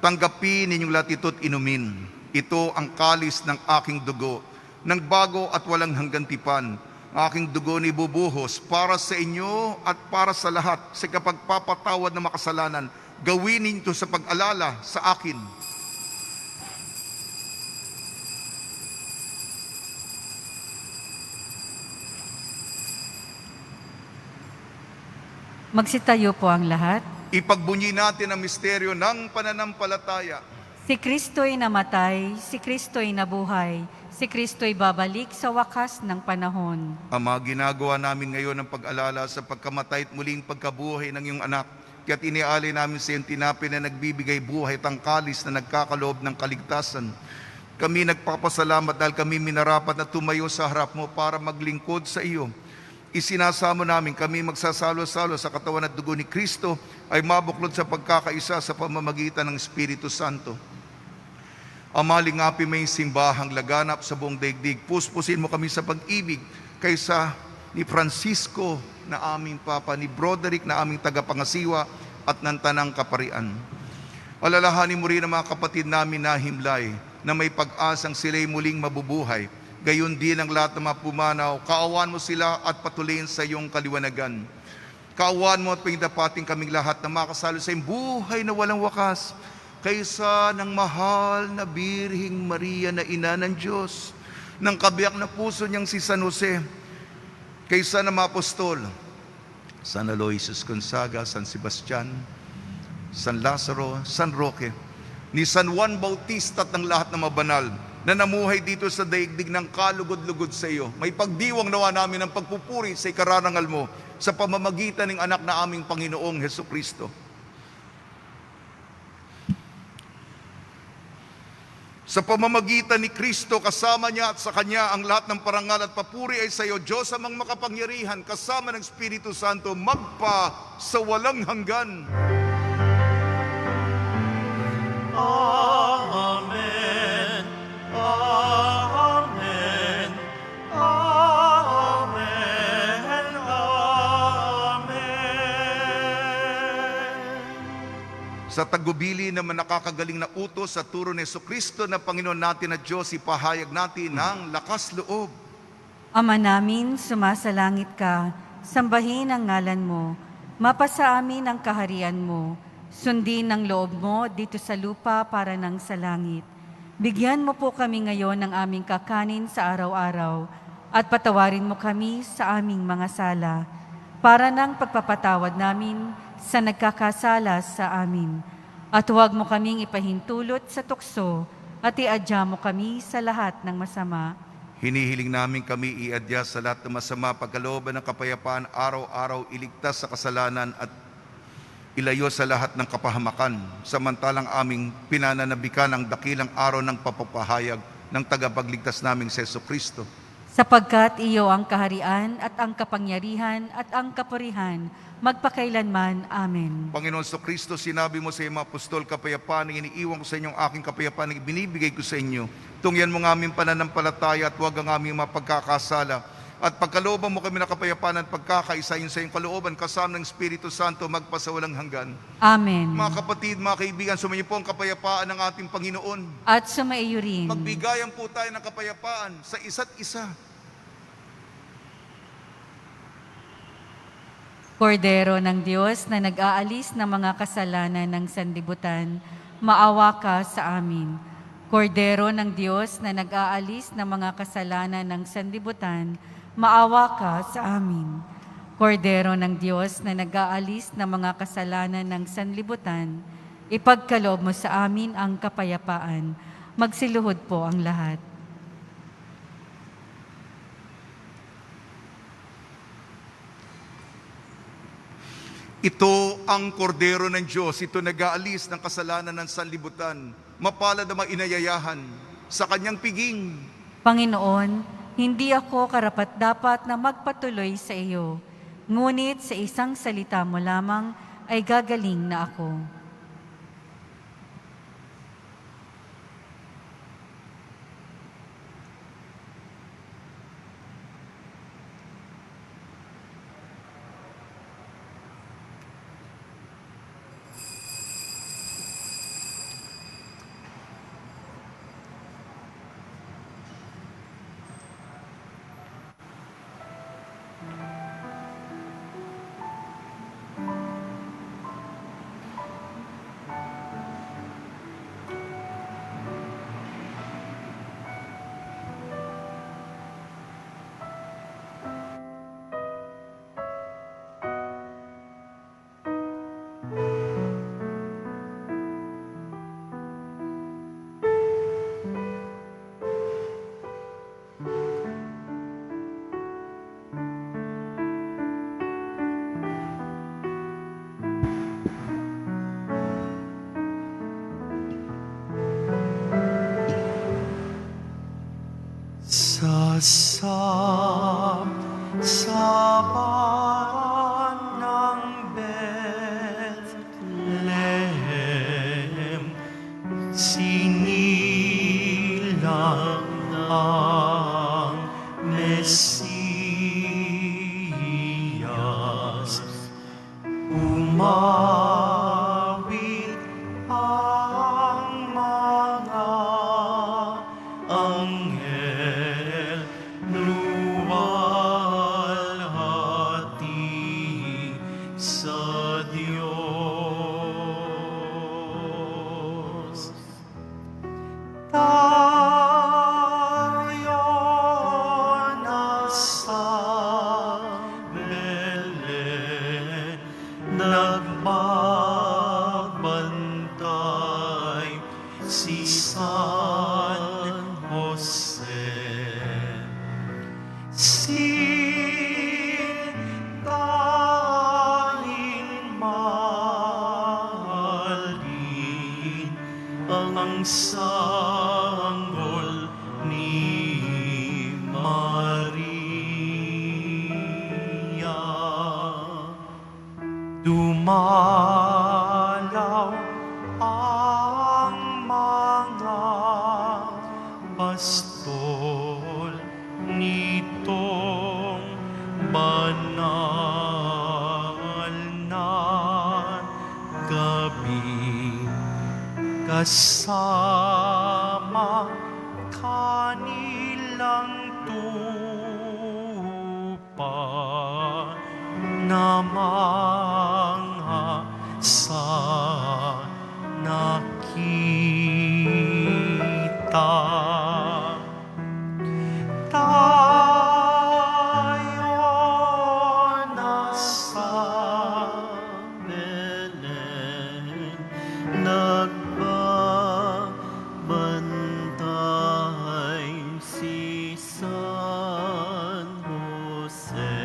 tanggapin ninyong lahat ito't inumin. Ito ang kalis ng aking dugo, ng bago at walang hanggang tipan. Aking dugo ni bubuhos para sa inyo at para sa lahat sa kapagpapatawad ng makasalanan. Gawin ninyo sa pag-alala sa akin. Magsitayo po ang lahat. Ipagbunyi natin ang misteryo ng pananampalataya. Si Kristo'y namatay, si Kristo'y nabuhay, si Kristo'y babalik sa wakas ng panahon. Ama, ginagawa namin ngayon ang pag-alala sa pagkamatay at muling pagkabuhay ng iyong anak. Kaya't inialay namin sa iyong tinapay na nagbibigay buhay at ang kalis na nagkakaloob ng kaligtasan. Kami nagpapasalamat dahil kami minarapat na tumayo sa harap mo para maglingkod sa iyo. Isinasamo namin kami magsasalo-salo sa katawan at dugo ni Kristo ay mabuklod sa pagkakaisa sa pamamagitan ng Espiritu Santo. Ama, lingapi may simbahang laganap sa buong daigdig. Puspusin mo kami sa pag-ibig kaysa ni Francisco na aming Papa, ni Broderick na aming tagapangasiwa at ng Tanang Kaparian. Alalahanin mo rin ang mga kapatid namin na himlay na may pag-asang sila'y muling mabubuhay. Gayon din ang lahat ng mga pumanaw. Kaawaan mo sila at patuloyin sa iyong kaliwanagan. Kaawaan mo at pagdapating kaming lahat na makasalo sa iyong buhay na walang wakas kaysa ng mahal na Birhing Maria na ina ng Diyos, ng kabiyak na puso niyang si San Jose, kaysa ng mga apostol, San Aloysius Gonzaga, San Sebastian, San Lazaro, San Roque, ni San Juan Bautista at ng lahat ng mabanal na namuhay dito sa daigdig ng kalugod-lugod sa iyo. May pagdiwang nawa namin ng pagpupuri sa ikararangal mo sa pamamagitan ng anak na aming Panginoong Hesukristo. Sa pamamagitan ni Kristo, kasama niya at sa Kanya ang lahat ng parangal at papuri ay sa iyo, Diyos amang makapangyarihan, kasama ng Espiritu Santo, magpa sa walang hanggan. Amen. Amen. Amen. Amen. Sa tagubili naman nakakagaling na utos sa turo ni Jesucristo na Panginoon natin at Diyos, ipahayag natin ng lakas loob. Ama namin, sumasalangit ka, sambahin ang ngalan mo, mapasa amin ang kaharian mo, sundin ang loob mo dito sa lupa para nang sa langit. Bigyan mo po kami ngayon ng aming kakanin sa araw-araw at patawarin mo kami sa aming mga sala para nang pagpapatawad namin sa nagkakasala sa amin. At huwag mo kaming ipahintulot sa tukso at iadya mo kami sa lahat ng masama. Hinihiling namin kami iadya sa lahat ng masama, pagkalooban ng kapayapaan, araw-araw iligtas sa kasalanan at ilayo sa lahat ng kapahamakan, samantalang aming pinananabikan ang dakilang araw ng papapahayag ng tagapagligtas naming si Jesucristo. Sapagkat iyo ang kaharian at ang kapangyarihan at ang kapurihan, magpakailanman. Amen. Panginoon Jesucristo, sinabi mo sa iyong mga apostol, kapayapaan ang iniiwan ko sa inyong aking kapayapaan ang ibinibigay ko sa inyo. Tungyan mo ng aming pananampalataya at huwag ang aming mapagkakasala. At pagkalooban mo kami ng kapayapaan at pagkakaisayin sa iyong kalooban, kasama ng Espiritu Santo, magpasawalang hanggan. Amen. Mga kapatid, mga kaibigan, sumainyo po ang kapayapaan ng ating Panginoon. At sumaiyo rin. Magbigayan po tayo ng kapayapaan sa isa't isa. Kordero ng Diyos na nag-aalis ng mga kasalanan ng sanlibutan, maawa ka sa amin. Kordero ng Diyos na nag-aalis ng mga kasalanan ng sanlibutan, maawa ka sa amin. Kordero ng Diyos na nag-aalis ng mga kasalanan ng sanlibutan, ipagkaloob mo sa amin ang kapayapaan. Magsiluhod po ang lahat. Ito ang kordero ng Diyos, ito nag-aalis ng kasalanan ng sanlibutan. Mapalad ang mga inayayahan sa kanyang piging. Panginoon, hindi ako karapat-dapat na magpatuloy sa iyo, ngunit sa isang salita mo lamang ay gagaling na ako. Kasam sa bayan ng Bethlehem, sinilang ang Mesiyas. Umawit ang mga anghel, luwalhati sa Diyos. Tayo nasa Belen, nagbabantay si San Jose. Sintahin mahalin ang sanggol ni Maria. Dumalaw ang mga pastol nitong banal na gabi, kasama kanilang tupa na mangha sa nakita. Tayo nasa Belen, nagbabantay si San Jose.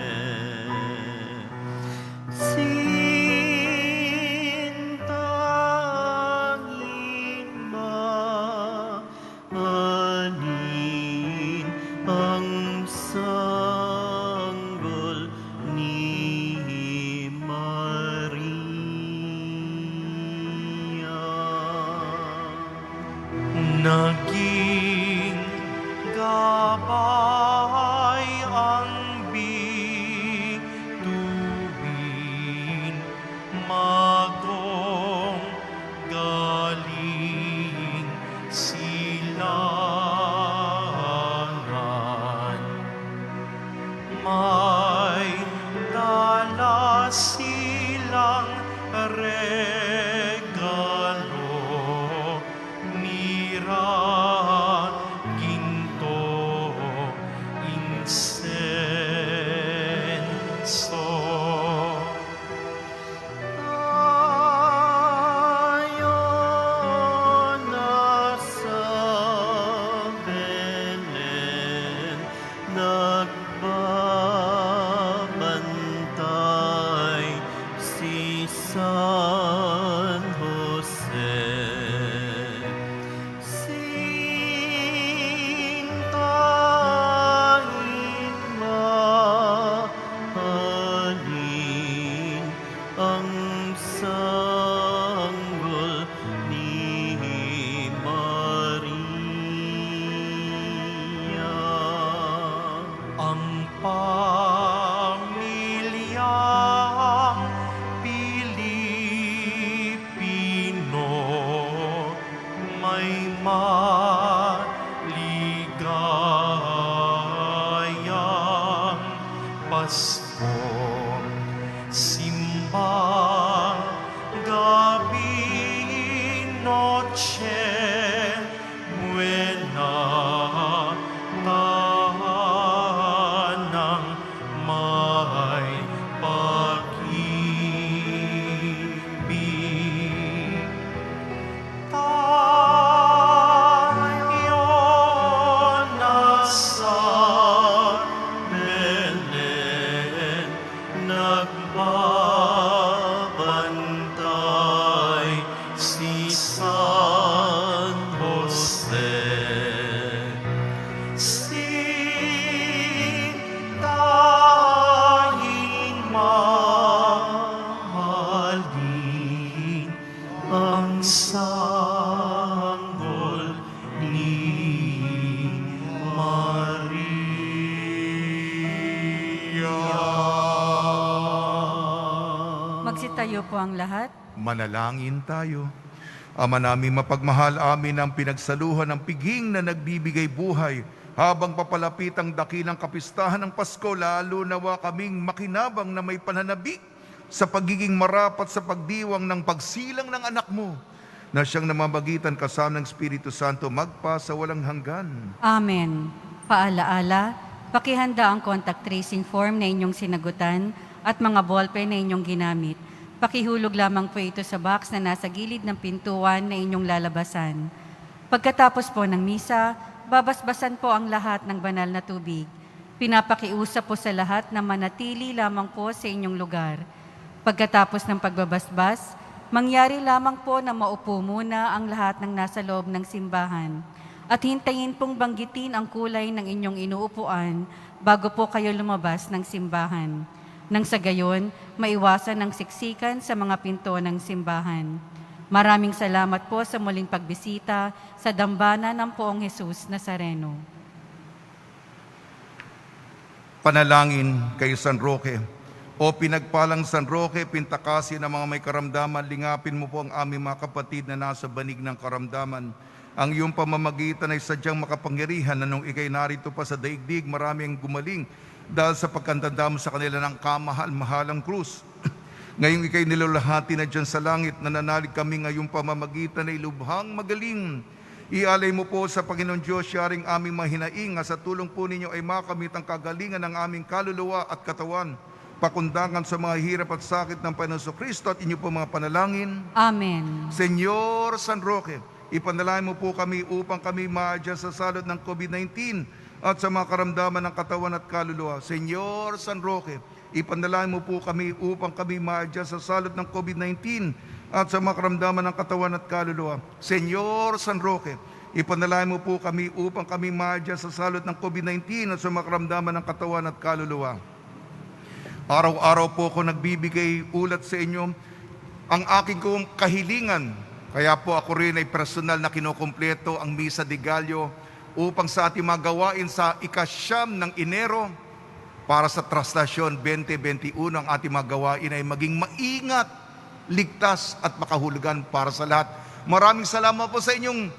Sintahin mahalin ang sanggol ni Maria. Naging gabay ang bituin, magong galing silangan. May dala silang regalo, mira, ginto, insenso. Tayo nasa Belen, nagbabantay si San Jose. Sintahin mahalin ang sanggol ni Maria. Ang pamilyang Pilipino may maligayang Pasko. Simbang gabi, noche buena, tahanang may pag-ibig. Tayo nasa Belen, sanggol ni Maria. Magsitayo po ang lahat. Manalangin tayo. Ama namin mapagmahal, amin ang pinagsaluhan ng piging na nagbibigay buhay. Habang papalapit ang dakilang kapistahan ng Pasko, lalo nawa kaming makinabang na may pananabi sa pagiging marapat sa pagdiwang ng pagsilang ng anak mo, na siyang namamagitan kasama ng Espiritu Santo magpa sa walang hanggan. Amen. Paalaala, pakihanda ang contact tracing form na inyong sinagutan at mga ballpen na inyong ginamit. Pakihulog lamang po ito sa box na nasa gilid ng pintuan na inyong lalabasan. Pagkatapos po ng misa, babasbasan po ang lahat ng banal na tubig. Pinapakiusap po sa lahat na manatili lamang po sa inyong lugar. Pagkatapos ng pagbabasbas, mangyari lamang po na maupo muna ang lahat ng nasa loob ng simbahan at hintayin pong banggitin ang kulay ng inyong inuupuan bago po kayo lumabas ng simbahan. Nang sa gayon, maiwasan ang siksikan sa mga pinto ng simbahan. Maraming salamat po sa muling pagbisita sa dambana ng Poong Jesus Nazareno. Panalangin kay San Roque. O pinagpalang San Roque, pintakasi ng mga may karamdaman, lingapin mo po ang aming mga kapatid na nasa banig ng karamdaman. Ang iyong pamamagitan ay sadyang makapangyarihan na nung ikay narito pa sa daigdig, marami ang gumaling dahil sa pagkantanda mo sa kanila ng kamahal-mahalang krus. Ngayong ikay nilulahati na dyan sa langit, nananalig kami ngayong pamamagitan ay lubhang magaling. Ialay mo po sa Panginoon Diyos, yaring aming mahinaing, sa tulong po ninyo ay makamit ang kagalingan ng aming kaluluwa at katawan, pakundangan sa mga hirap at sakit ng Panginoon Kristo at inyo po mga panalangin. Amen. Senyor San Roque, ipanalangin mo po kami upang kami maadya sa salot ng COVID-19 at sa mga karamdaman ng katawan at kaluluwa. Senyor San Roque, ipanalangin mo po kami upang kami maadya sa salot ng COVID-19 at sa mga karamdaman ng katawan at kaluluwa. Senyor San Roque, ipanalangin mo po kami upang kami maadya sa salot ng COVID-19 at sa mga karamdaman ng katawan at kaluluwa. Araw-araw po ako nagbibigay ulat sa inyo ang aking kong kahilingan. Kaya po ako rin ay personal na kinukumpleto ang Misa de Gallo upang sa ating magawain sa ika-9 ng Enero para sa Traslasyon 2021 ang ating magawain ay maging maingat, ligtas at makahulugan para sa lahat. Maraming salamat po sa inyong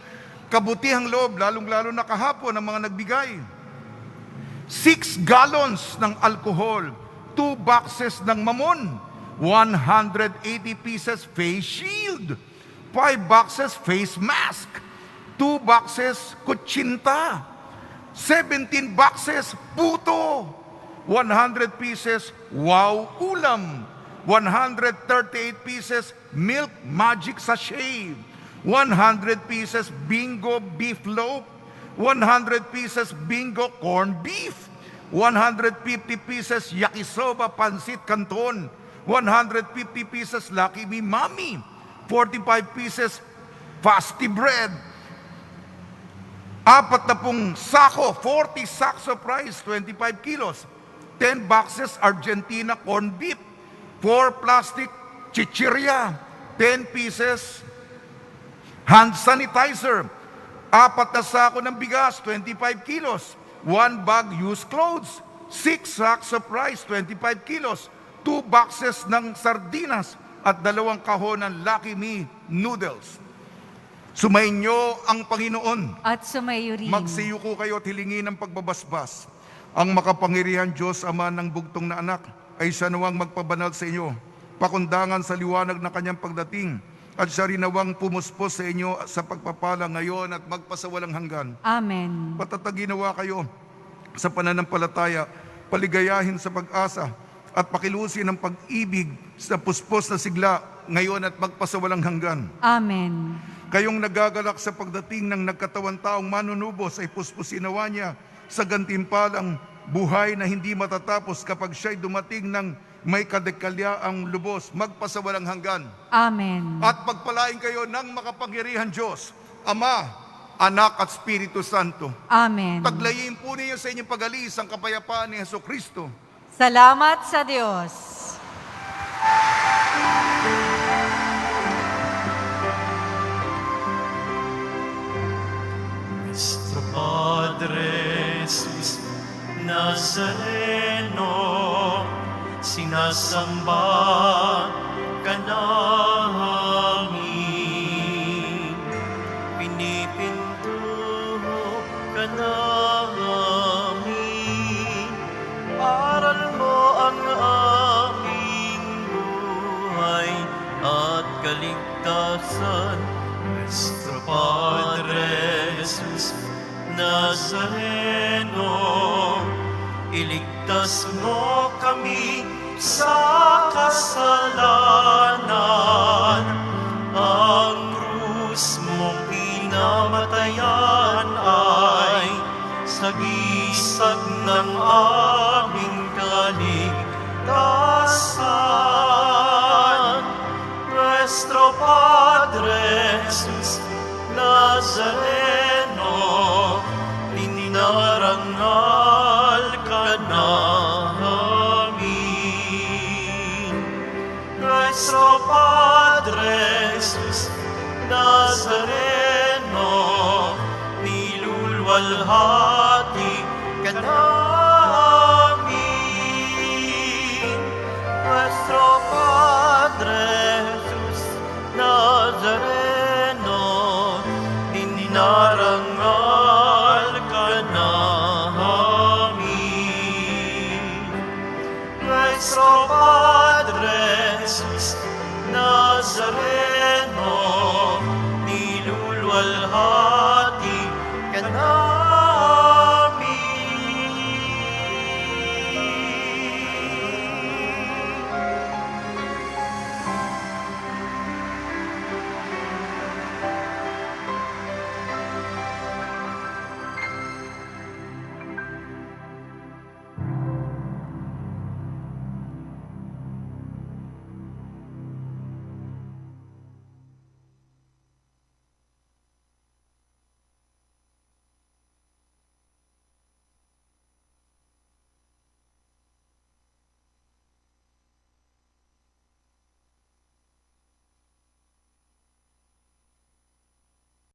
kabutihang loob, lalong-lalo na kahapon ang mga nagbigay. 6 gallons ng alcohol, 2 boxes ng mamon, 180 pieces face shield, 5 boxes face mask, 2 boxes kutsinta, 17 boxes puto, 100 pieces wow ulam, 138 pieces milk magic sachet, 100 pieces bingo beef loaf, 100 pieces bingo corned beef, 150 pieces yakisoba pancit canton, 150 pieces Lucky Me Mommy, 45 pieces Fasti bread, 40 sako, 40 sacks of rice, 25 kilos, 10 boxes Argentina corned beef, 4 plastic chichirya, 10 pieces hand sanitizer, 4 na sako ng bigas, 25 kilos, 1 bag used clothes, 6 sacks of rice, 25 kilos, 2 boxes ng sardinas, at 2 kahon ng Lucky Me noodles. Sumainyo ang Panginoon. At sumayo rin. Magsiyuko kayo at hilingin ang pagbabasbas. Ang makapangyarihan Diyos, Ama ng bugtong na anak, ay siya nawang magpabanal sa inyo, pakundangan sa liwanag na kanyang pagdating, at siya rin nawang pumuspos sa inyo sa pagpapala ngayon at magpasawalang hanggan. Amen. Patataginawa kayo sa pananampalataya, paligayahin sa pag-asa, at pakilusin ang pag-ibig sa puspos na sigla ngayon at magpasawalang hanggan. Amen. Kayong nagagalak sa pagdating ng nagkatawan taong manunubos ay puspusinawa niya sa gantimpalang buhay na hindi matatapos kapag siya'y dumating ng may kadekalyaang lubos, magpasawalang hanggan. Amen. At pagpalain kayo ng makapangyarihan Diyos, Ama, Anak at Espiritu Santo. Amen. Paglayin po ninyo sa inyong pag-alis ang kapayapaan ni Jesucristo. Salamat sa Diyos. Nazareno, sinasamba ka namin, pinipinto ka namin, aral mo ang aming buhay at kaligtasan. Nuestro Padre Jesus Nazareno, iligtas mo kami sa kasalanan. Ang krus mo pinamatayan ay sagisag ng aming kaligtasan. Nuestro Padre Jesus Nazareno, dinarangal ka namin. Nuestro Padre Jesus Nazareno, nilulwalhati ka namin. Nuestro Padre Jesus Nazareno, dinarangal